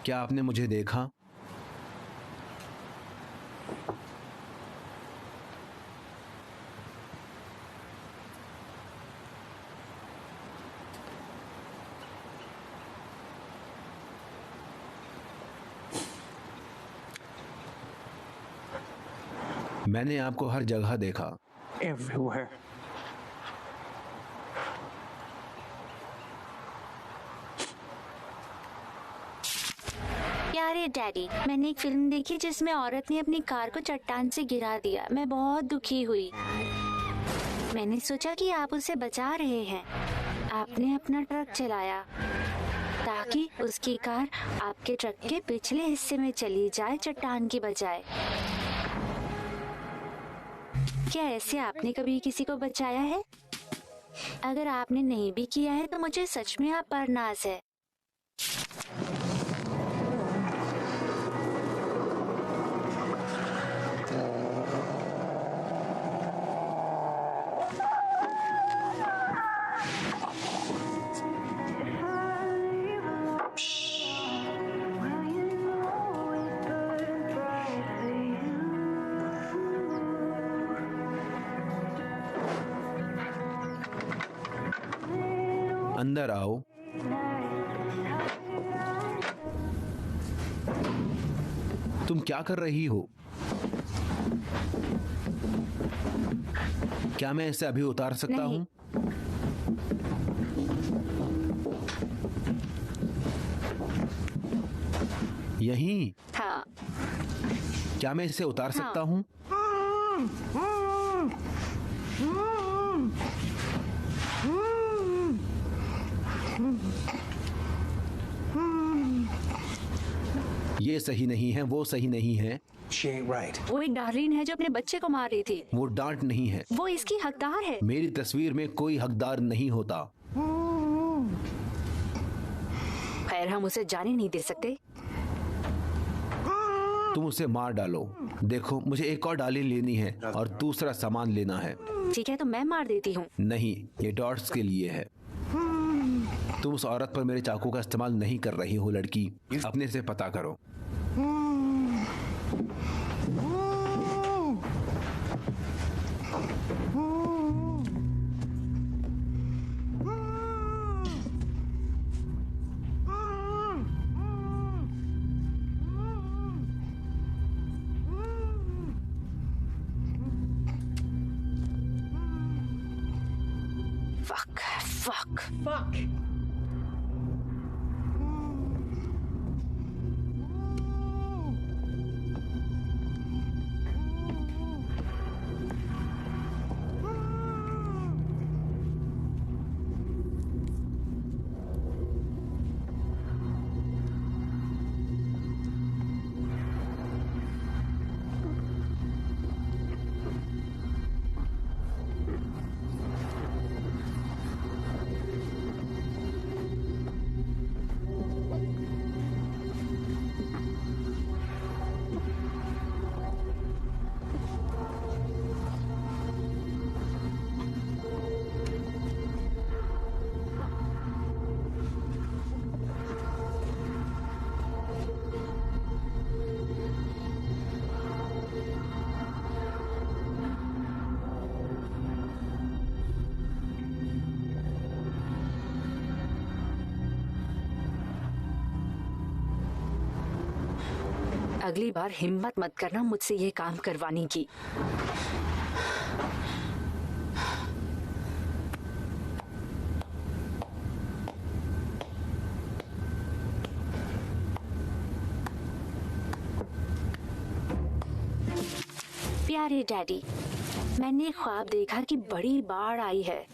Speaker 4: क्या आपने मुझे देखा? मैंने आपको हर जगह देखा।
Speaker 7: Everywhere.
Speaker 10: प्यारे डैडी, मैंने एक फिल्म देखी जिसमें औरत ने अपनी कार को चट्टान से गिरा दिया। मैं बहुत दुखी हुई। मैंने सोचा कि आप उसे बचा रहे हैं। आपने अपना ट्रक चलाया ताकि उसकी कार आपके ट्रक के पिछले हिस्से में चली जाए, चट्टान की बजाय। क्या ऐसे आपने कभी किसी को बचाया है? अगर आपने नहीं भी किया है तो मुझे सच में आप पर नाज है।
Speaker 4: अंदर आओ। तुम क्या कर रही हो? क्या मैं इसे अभी उतार सकता हूं? यहीं?
Speaker 2: हाँ।
Speaker 4: क्या मैं इसे उतार सकता हूं? ये सही नहीं है, वो सही नहीं है।
Speaker 7: She ain't right.
Speaker 2: वो एक डार्लिन है जो अपने बच्चे को मार रही थी।
Speaker 4: वो डांट नहीं है।
Speaker 2: वो इसकी हकदार है।
Speaker 4: मेरी तस्वीर में कोई हकदार नहीं होता।
Speaker 2: खैर, हम उसे जाने नहीं दे सकते।
Speaker 4: तुम उसे मार डालो। देखो, मुझे एक और डाली लेनी है और दूसरा सामान लेना है।
Speaker 2: ठीक है, तो मैं मार देती हूँ।
Speaker 4: नहीं, ये डॉट्स के लिए है। तुम उस औरत पर मेरे चाकू का इस्तेमाल नहीं कर रही हो लड़की। अपने से पता करो।
Speaker 2: Fuck fuck.
Speaker 9: Fuck.
Speaker 2: अगली बार हिम्मत मत करना मुझसे ये काम करवाने की। प्यारे डैडी, मैंने ख्वाब देखा कि बड़ी बाढ़ आई है,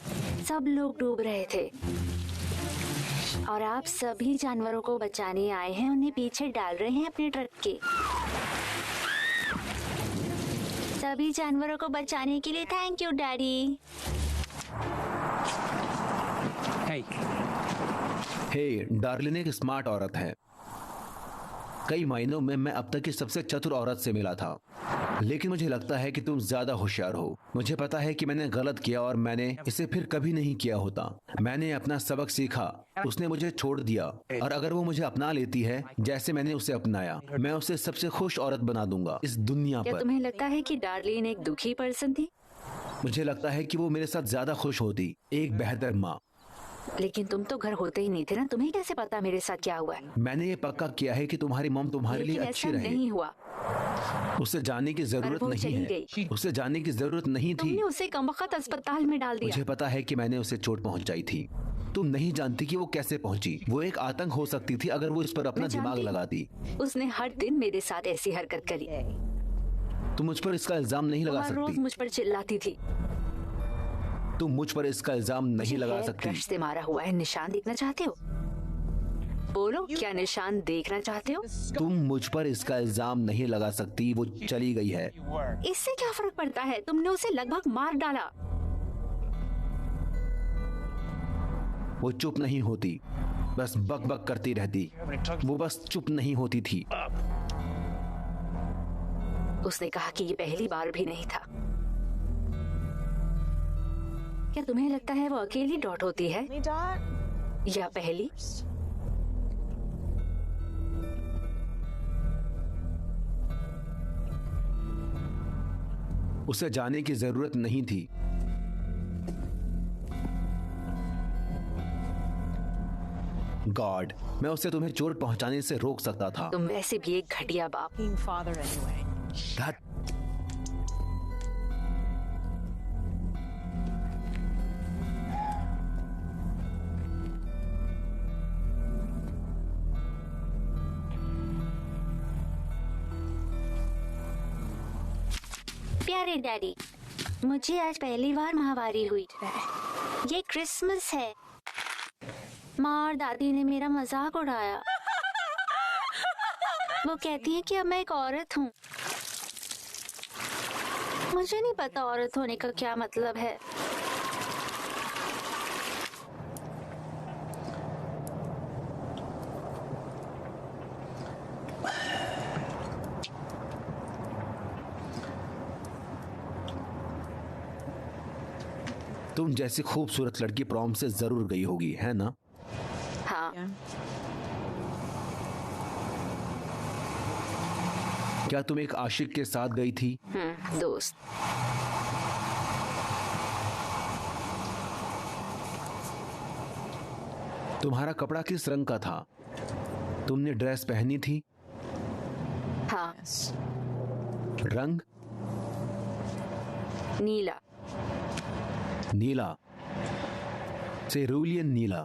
Speaker 2: सब लोग डूब रहे थे और आप सभी जानवरों को बचाने आए हैं, उन्हें पीछे डाल रहे हैं अपने ट्रक के। सभी जानवरों को बचाने के लिए थैंक यू डैडी।
Speaker 4: हे, डार्लिन एक स्मार्ट औरत है। कई महीनों में मैं अब तक की सबसे चतुर औरत से मिला था, लेकिन मुझे लगता है कि तुम ज्यादा होशियार हो। मुझे पता है कि मैंने गलत किया और मैंने इसे फिर कभी नहीं किया होता। मैंने अपना सबक सीखा, उसने मुझे छोड़ दिया और अगर वो मुझे अपना लेती है जैसे मैंने उसे अपनाया, मैं उसे सबसे खुश औरत बना दूंगा इस दुनिया
Speaker 2: क्या
Speaker 4: पर।
Speaker 2: तुम्हें लगता है कि डार्लिन एक दुखी पर्सन थी?
Speaker 4: मुझे लगता है कि वो मेरे साथ ज्यादा खुश होती, एक बेहतर माँ।
Speaker 2: लेकिन तुम तो घर होते ही नहीं थे ना, तुम्हें कैसे पता मेरे साथ क्या हुआ है?
Speaker 4: मैंने ये पक्का किया है कि तुम्हारी मॉम तुम्हारे लिए
Speaker 2: लेकिन
Speaker 4: अच्छी
Speaker 2: ऐसा
Speaker 4: रहे।
Speaker 2: नहीं हुआ।
Speaker 4: उसे जाने की जरूरत
Speaker 2: वो
Speaker 4: नहीं
Speaker 2: चली
Speaker 4: है।
Speaker 2: गई।
Speaker 4: उसे जाने की जरूरत नहीं थी।
Speaker 2: तुमने उसे कमबख्त अस्पताल में डाल दिया।
Speaker 4: मुझे पता है कि मैंने उसे चोट पहुंचाई थी। तुम नहीं जानती कि वो कैसे पहुंची। वो एक आतंक हो सकती थी अगर वो इस पर अपना
Speaker 2: मैं
Speaker 4: दिमाग
Speaker 2: जानती हूँ।
Speaker 4: लगाती।
Speaker 2: उसने हर दिन मेरे साथ ऐसी हरकत करी।
Speaker 4: तुम मुझ पर इसका इल्जाम नहीं लगा
Speaker 2: हर रोज
Speaker 4: सकती।
Speaker 2: मुझ पर चिल्लाती थी।
Speaker 4: तुम मुझ पर इसका इल्जाम नहीं लगा
Speaker 2: मुझे
Speaker 4: सकती।
Speaker 2: ब्रश से मारा हुआ है, निशान देखना चाहते हो? बोलो, क्या निशान देखना चाहते हो?
Speaker 4: तुम मुझ पर इसका इल्जाम नहीं लगा सकती। वो चली गई है।
Speaker 2: इससे क्या फर्क पड़ता है? तुमने उसे लगभग मार डाला।
Speaker 4: वो चुप नहीं होती, बस बक बक करती रहती। वो बस चुप नहीं होती थी।
Speaker 2: उसने कहा कि ये पहली बार भी नहीं था। क्या तुम्हें लगता है वो अकेली डॉट होती है या पहली?
Speaker 4: उसे जाने की जरूरत नहीं थी। गॉड, मैं उसे तुम्हें चोट पहुंचाने से रोक सकता था।
Speaker 2: तुम वैसे भी एक घटिया बाप।
Speaker 4: धत।
Speaker 10: प्यारे डैडी, मुझे आज पहली बार महावारी हुई। ये क्रिसमस है। माँ और दादी ने मेरा मजाक उड़ाया। वो कहती है कि अब मैं एक औरत हूँ। मुझे नहीं पता औरत होने का क्या मतलब है।
Speaker 4: तुम जैसी खूबसूरत लड़की प्रॉम से जरूर गई होगी, है ना?
Speaker 2: हाँ।
Speaker 4: क्या तुम एक आशिक के साथ गई थी?
Speaker 2: दोस्त।
Speaker 4: तुम्हारा कपड़ा किस रंग का था? तुमने ड्रेस पहनी थी?
Speaker 2: हाँ।
Speaker 4: रंग?
Speaker 2: नीला।
Speaker 4: नीला। सेरुलियन नीला,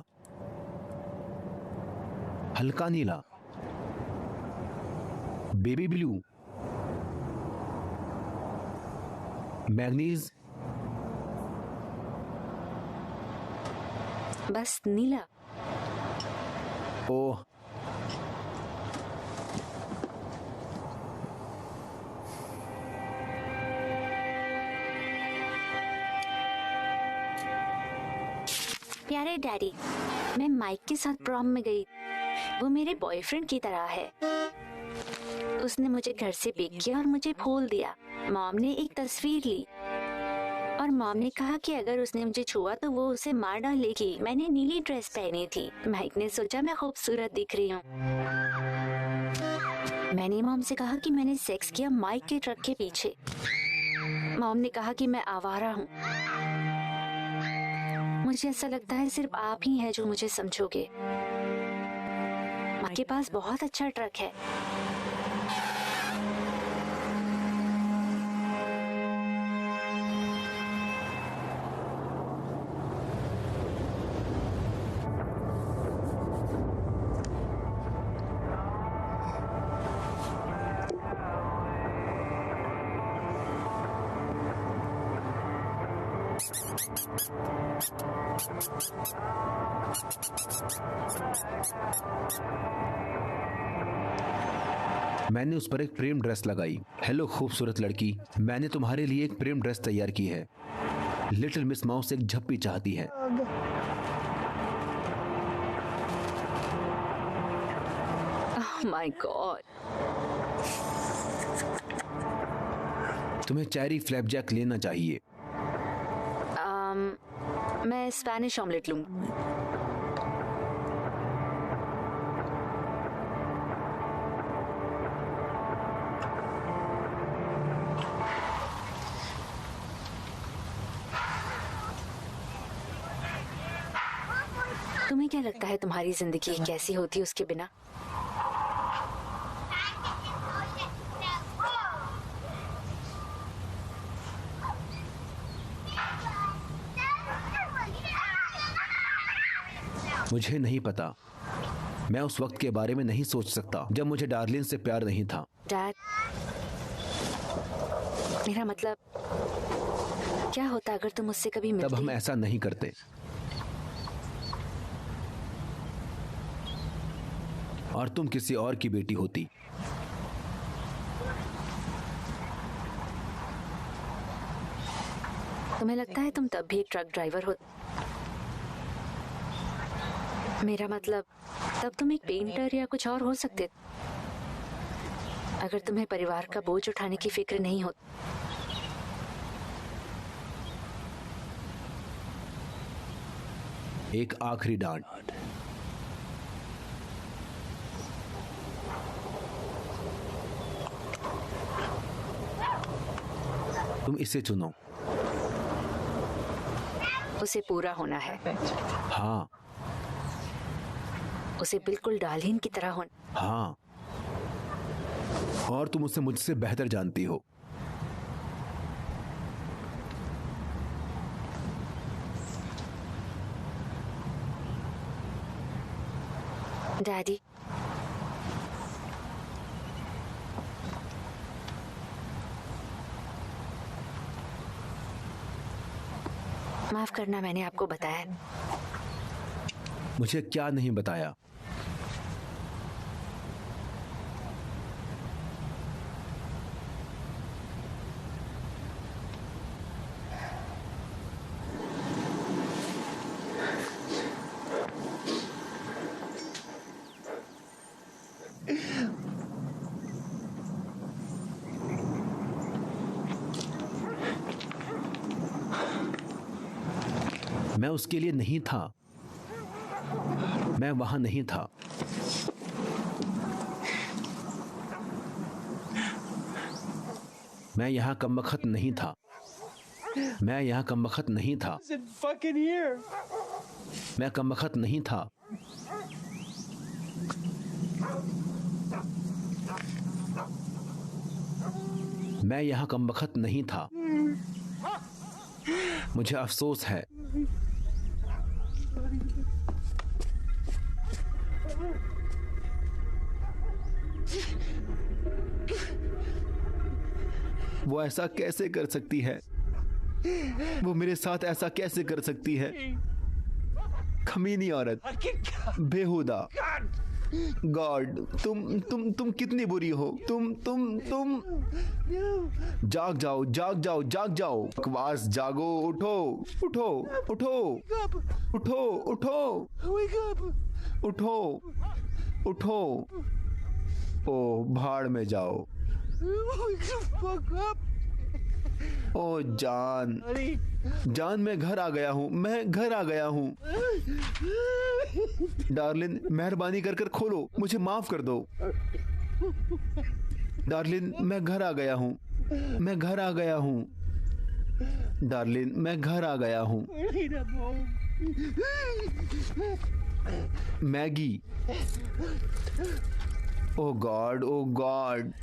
Speaker 4: हल्का नीला, बेबी ब्लू, मैग्नीज,
Speaker 2: बस नीला।
Speaker 4: ओह,
Speaker 10: प्यारे डैडी, मैं माइक के साथ प्रॉम में गई। वो मेरे बॉयफ्रेंड की तरह है। उसने मुझे घर से पिक किया और मुझे फूल दिया। मॉम ने एक तस्वीर ली और मॉम ने कहा कि अगर उसने मुझे छुआ तो वो उसे मार डालेगी। मैंने नीली ड्रेस पहनी थी। माइक ने सोचा मैं खूबसूरत दिख रही हूँ। मैंने मॉम से कहा कि मैंने सेक्स किया माइक के ट्रक के पीछे। मॉम ने कहा कि मैं आवारा हूँ। मुझे ऐसा लगता है सिर्फ आप ही हैं जो मुझे समझोगे। माँ के पास बहुत अच्छा ट्रक है।
Speaker 4: मैंने उस पर एक प्रेम ड्रेस लगाई। हेलो खूबसूरत लड़की, मैंने तुम्हारे लिए एक प्रेम ड्रेस तैयार की है। लिटिल मिस माउस एक झप्पी चाहती है।
Speaker 2: Oh my God.
Speaker 4: तुम्हें चेरी फ्लैपजैक लेना चाहिए।
Speaker 2: मैं स्पैनिश ऑमलेट लूंगी। तुम्हें क्या लगता है तुम्हारी जिंदगी कैसी होती उसके बिना?
Speaker 4: मुझे नहीं पता। मैं उस वक्त के बारे में नहीं सोच सकता जब मुझे डार्लिन से प्यार नहीं था।
Speaker 2: डैड, मेरा मतलब क्या होता अगर तुम मुझसे कभी मिलते?
Speaker 4: तब हम ऐसा नहीं करते। और तुम किसी और की बेटी होती।
Speaker 2: तुम्हें लगता है तुम तब भी एक ट्रक ड्राइवर हो? मेरा मतलब तब तुम एक पेंटर या कुछ और हो सकते अगर तुम्हें परिवार का बोझ उठाने की फिक्र नहीं हो।
Speaker 4: एक आखिरी डांट। तुम इसे चुनो।
Speaker 2: उसे पूरा होना है।
Speaker 4: हाँ।
Speaker 2: उसे बिल्कुल डार्लिन की तरह होना।
Speaker 4: हाँ। और तुम उसे मुझसे बेहतर जानती हो।
Speaker 2: डैडी, माफ करना मैंने आपको बताया।
Speaker 4: मुझे क्या नहीं बताया? मैं उसके लिए नहीं था। मैं वहां नहीं था। मैं यहां कमबख्त नहीं था। मैं यहां कमबख्त नहीं था। मैं कमबख्त नहीं था। मैं यहां कमबख्त नहीं था। मुझे अफसोस है। वो ऐसा कैसे कर सकती है? वो मेरे साथ ऐसा कैसे कर सकती है? कमीनी औरत, बेहुदा। गॉड, तुम कितनी बुरी हो। तुम जाग जाओ, जाग जाओ, जाग जाओ। बकवास, जागो, उठो, उठो, उठो, उठो, उठो, उठो, उठो। ओ, भाड़ में जाओ। ओ जान, जान, मैं घर आ गया हूँ, मैं घर आ गया हूँ। डार्लिन, मेहरबानी कर कर खोलो, मुझे माफ कर दो। डार्लिन, मैं घर आ गया हूँ, मैं घर आ गया हूँ। डार्लिन, मैं घर आ गया हूँ। मैगी। ओ गॉड, ओ गॉड।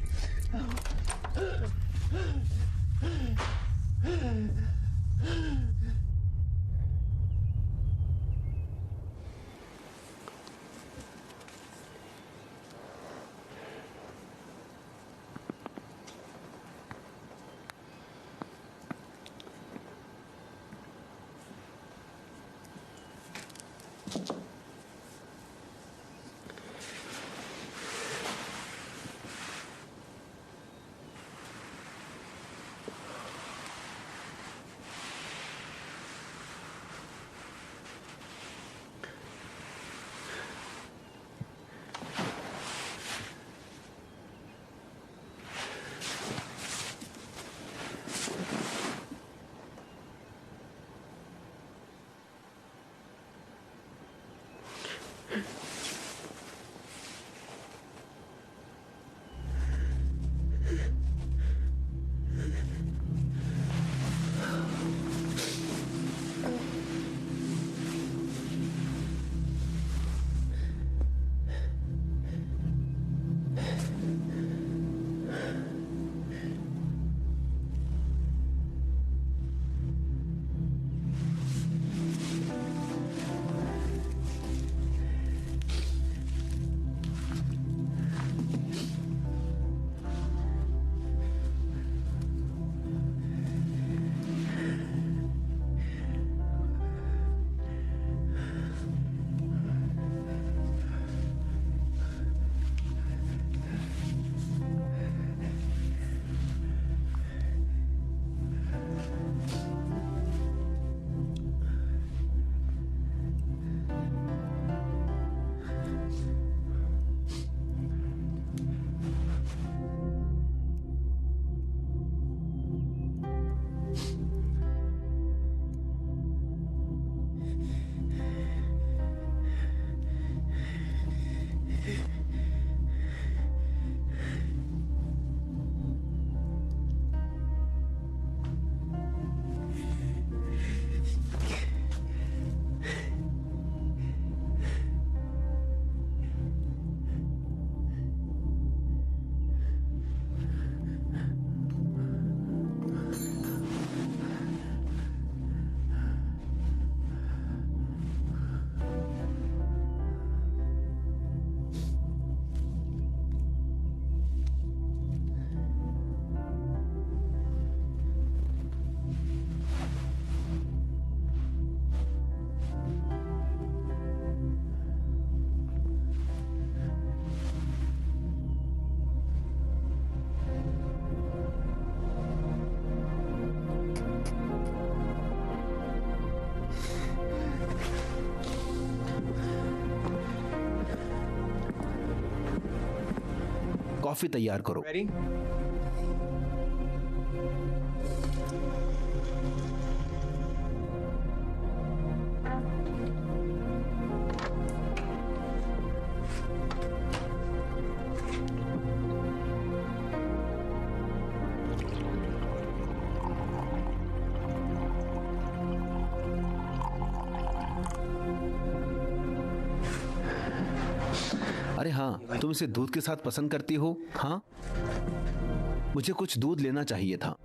Speaker 4: कॉफी तैयार करो।
Speaker 8: Ready?
Speaker 4: अरे हाँ, तुम इसे दूध के साथ पसंद करती हो? हाँ, मुझे कुछ दूध लेना चाहिए था।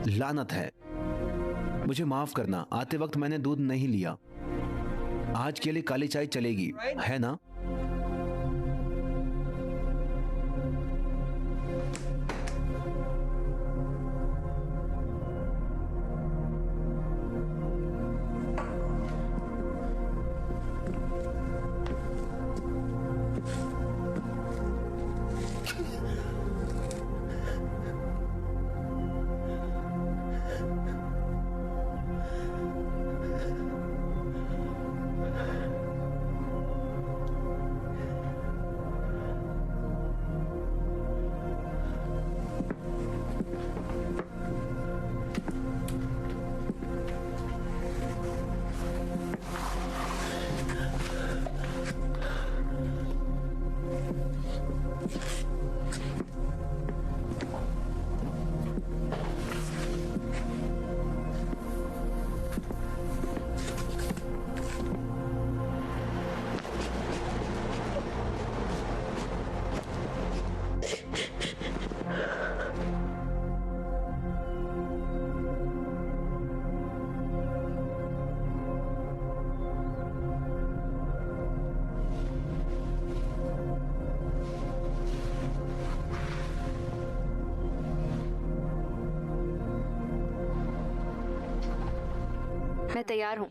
Speaker 4: लानत है, मुझे माफ करना, आते वक्त मैंने दूध नहीं लिया। आज के लिए काली चाय चलेगी, है ना?
Speaker 2: मैं तैयार हूँ।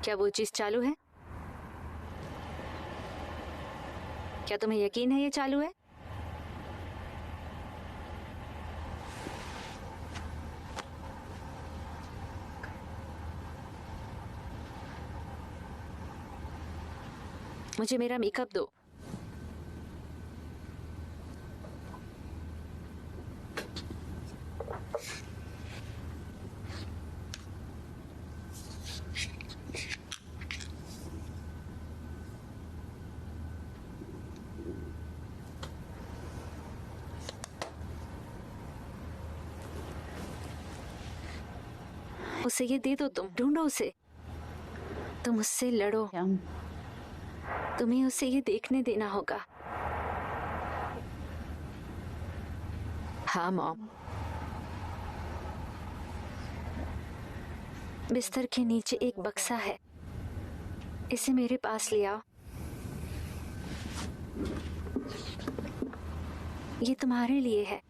Speaker 2: क्या वो चीज चालू है? क्या तुम्हें यकीन है ये चालू है? मुझे मेरा मेकअप दो। उसे ये दे दो, तुम ढूंढो उसे, तुम उससे लड़ो, तुम्हें उसे ये देखने देना होगा। हाँ मॉम। बिस्तर के नीचे एक बक्सा है, इसे मेरे पास ले आओ। ये तुम्हारे लिए है।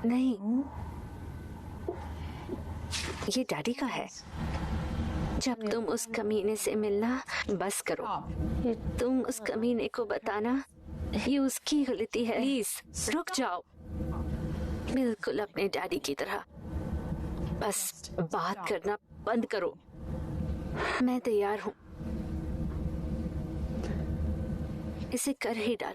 Speaker 2: नहीं, ये डैडी का है। जब तुम उस कमीने से मिलना बस करो, तुम उस कमीने को बताना ये उसकी गलती है। प्लीज रुक जाओ, बिल्कुल अपने डैडी की तरह। बस बात करना बंद करो। मैं तैयार हूँ, इसे कर ही डाल।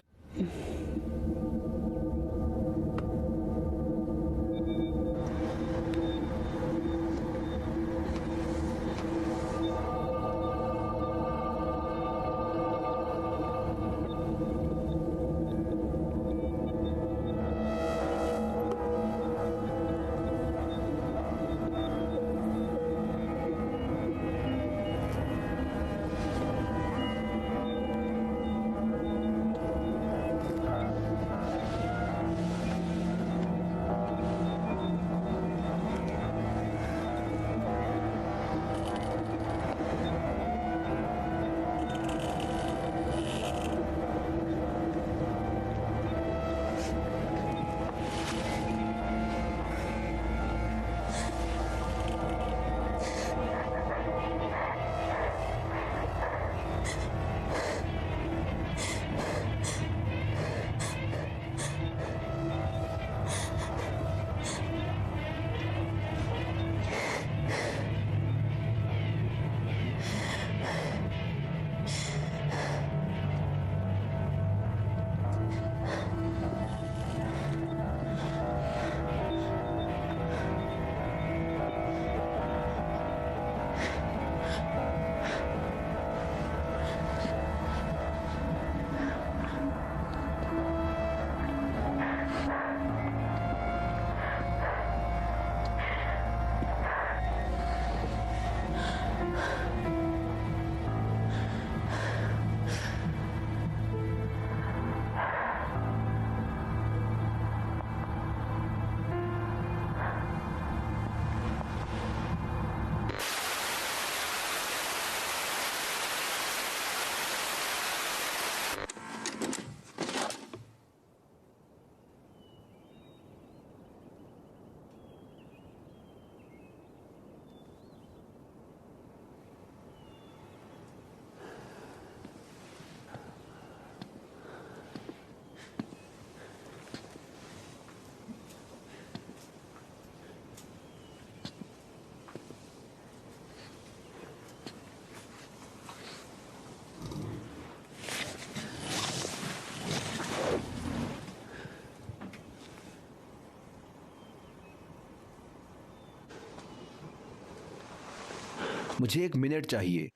Speaker 4: मुझे 1 मिनट चाहिए।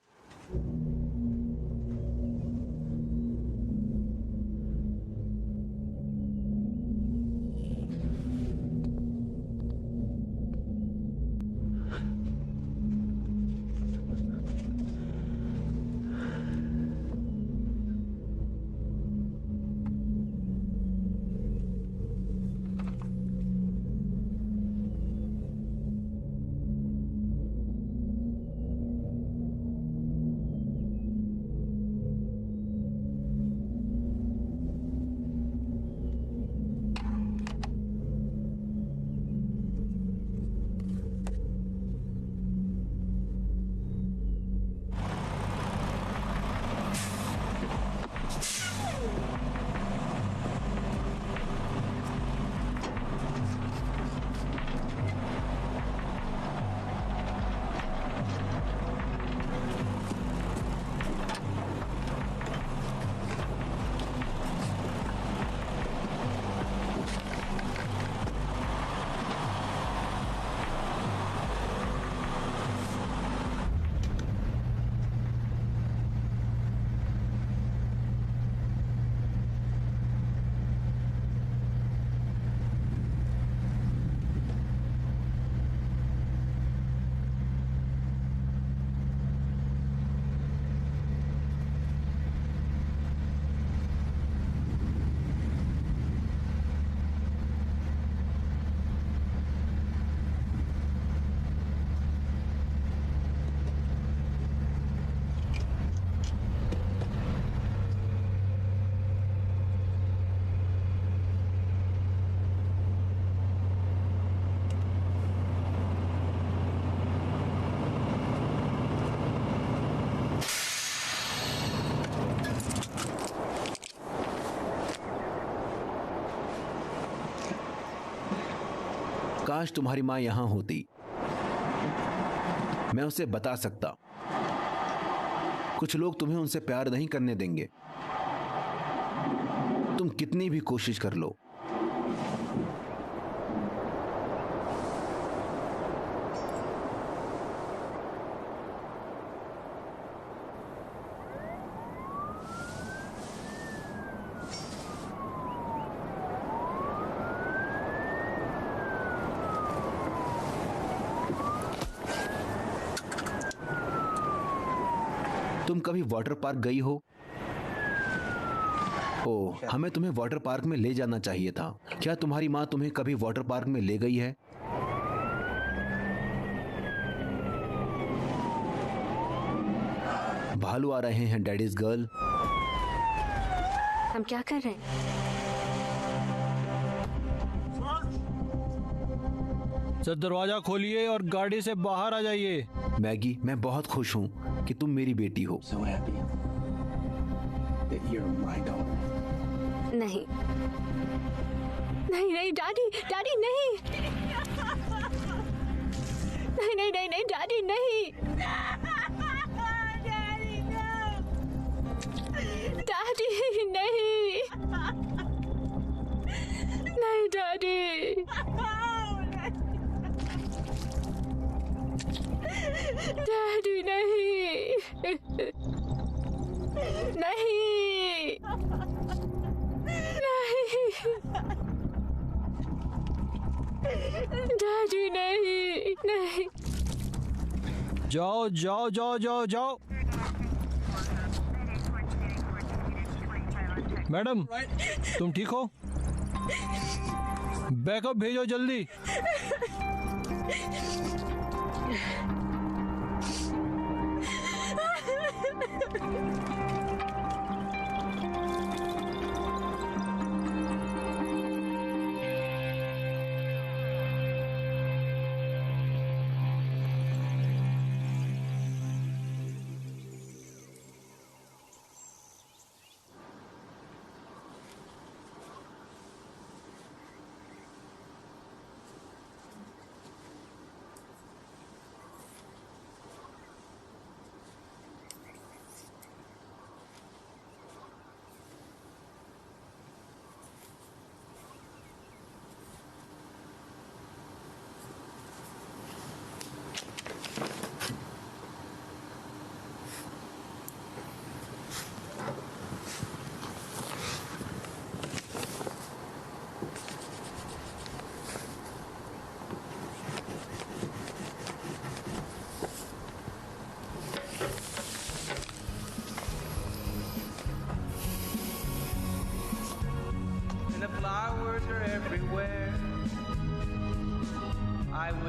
Speaker 4: काश तुम्हारी मां यहां होती, मैं उसे बता सकता। कुछ लोग तुम्हें उनसे प्यार नहीं करने देंगे, तुम कितनी भी कोशिश कर लो। तुम कभी वाटर पार्क गई हो? ओह, हमें तुम्हें वाटर पार्क में ले जाना चाहिए था। क्या तुम्हारी माँ तुम्हें कभी वाटर पार्क में ले गई है? भालू आ रहे हैं डैडीज गर्ल।
Speaker 2: हम क्या कर रहे हैं?
Speaker 5: सर दरवाजा खोलिए और गाड़ी से बाहर आ जाइए।
Speaker 4: मैगी, मैं बहुत खुश हूँ कि तुम मेरी बेटी हो।
Speaker 7: So happy that you're my daughter.
Speaker 2: नहीं नहीं नहीं डैडी, डैडी नहीं नहीं नहीं नहीं नहीं डैडी नहीं डैडी नहीं नहीं डैडी डैडी नहीं नहीं नहीं डैडी नहीं नहीं।
Speaker 5: जाओ जाओ जाओ जाओ जाओ। मैडम, तुम ठीक हो? बैकअप भेजो जल्दी।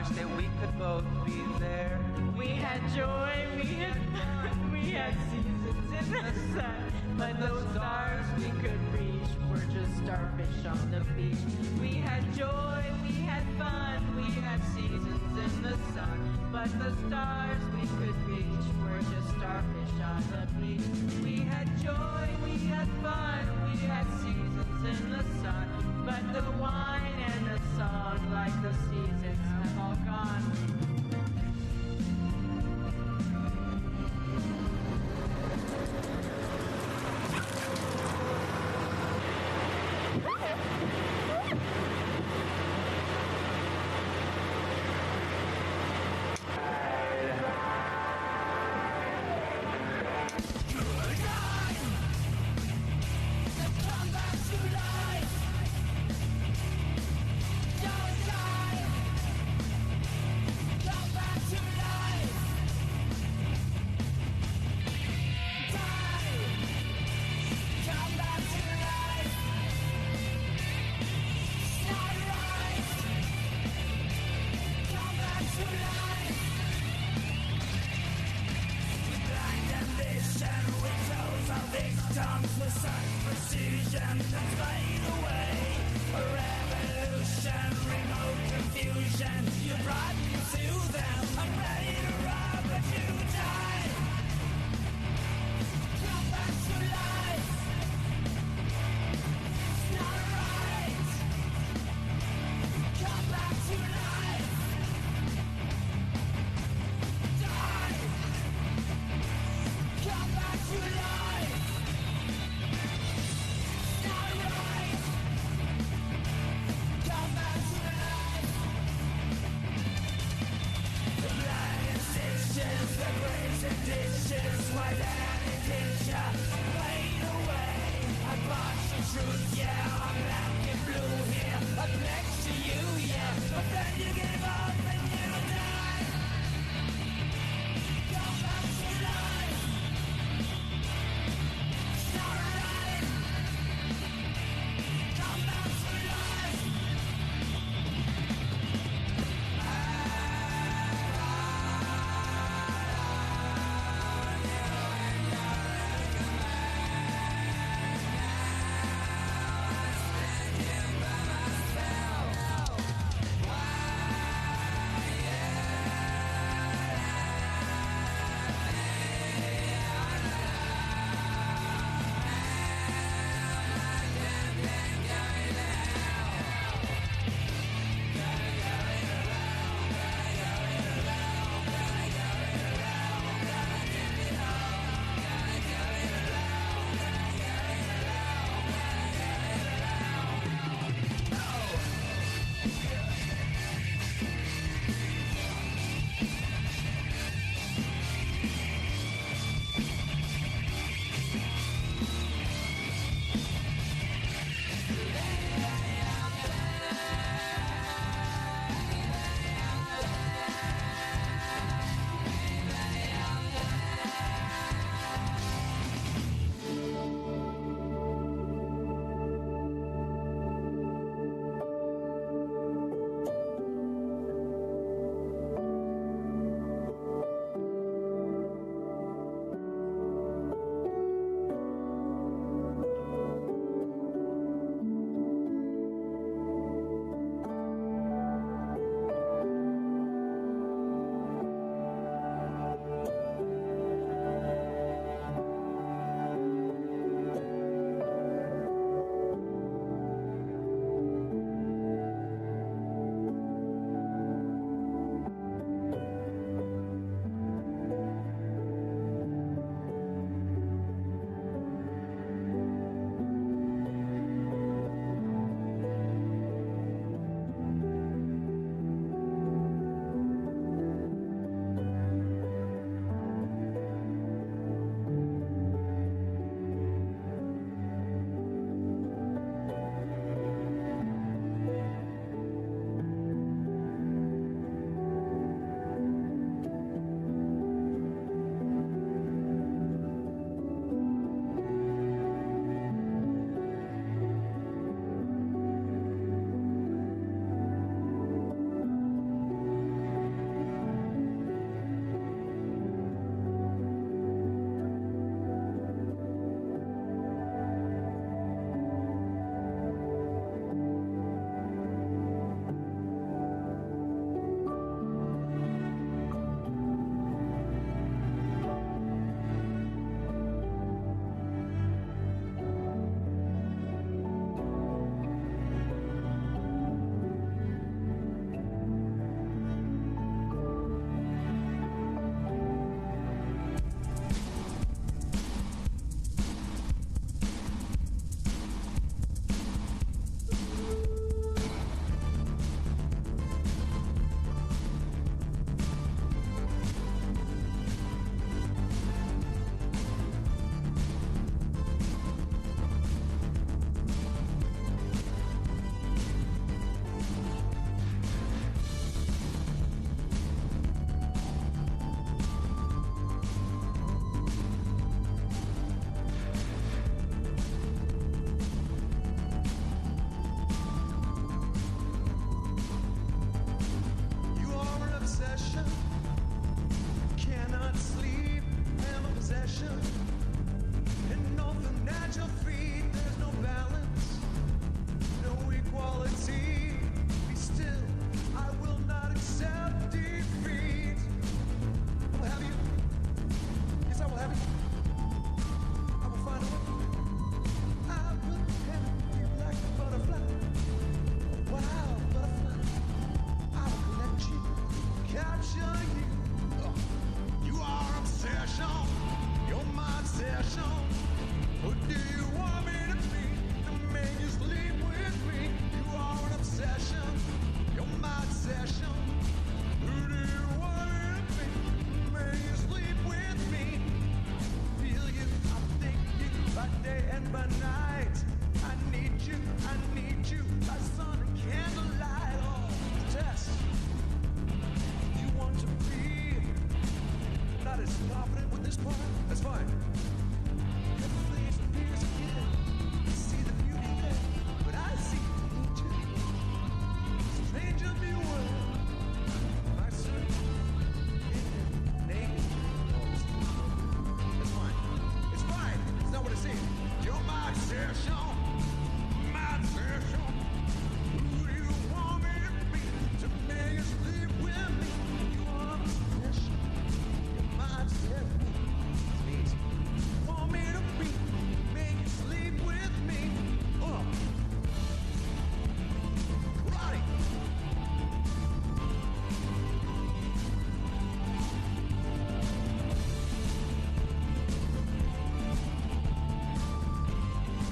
Speaker 8: wish that we could both be there.
Speaker 9: We had joy, we had fun, we had seasons in the sun.
Speaker 8: But those stars we could reach were just starfish on the beach.
Speaker 9: We had joy, we had fun, we had seasons in the sun.
Speaker 8: But the stars we could reach were just starfish on the beach.
Speaker 9: We had joy, we had fun, we had seasons in the sun.
Speaker 8: But the wine and the song, like the seasons, have all gone.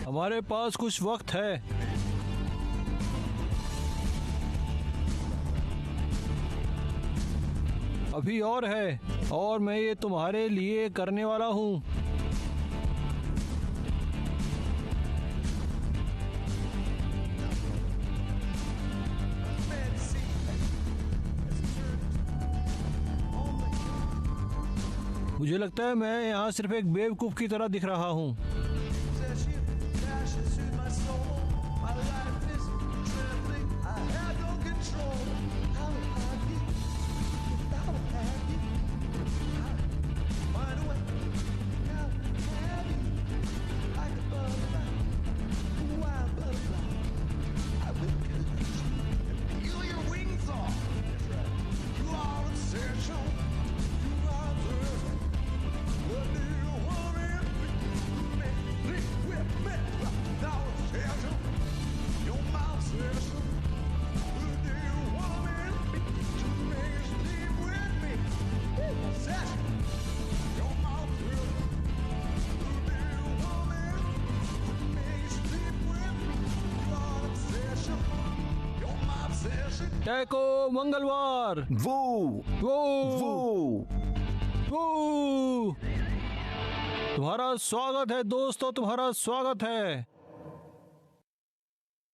Speaker 5: हमारे पास कुछ वक्त है। अभी और है, और मैं ये तुम्हारे लिए करने वाला हूँ। मुझे लगता है मैं यहाँ सिर्फ एक बेवकूफ की तरह दिख रहा हूँ। टैको मंगलवार।
Speaker 4: वो
Speaker 5: वो
Speaker 4: वो
Speaker 5: वो तुम्हारा स्वागत है दोस्तों, तुम्हारा स्वागत है।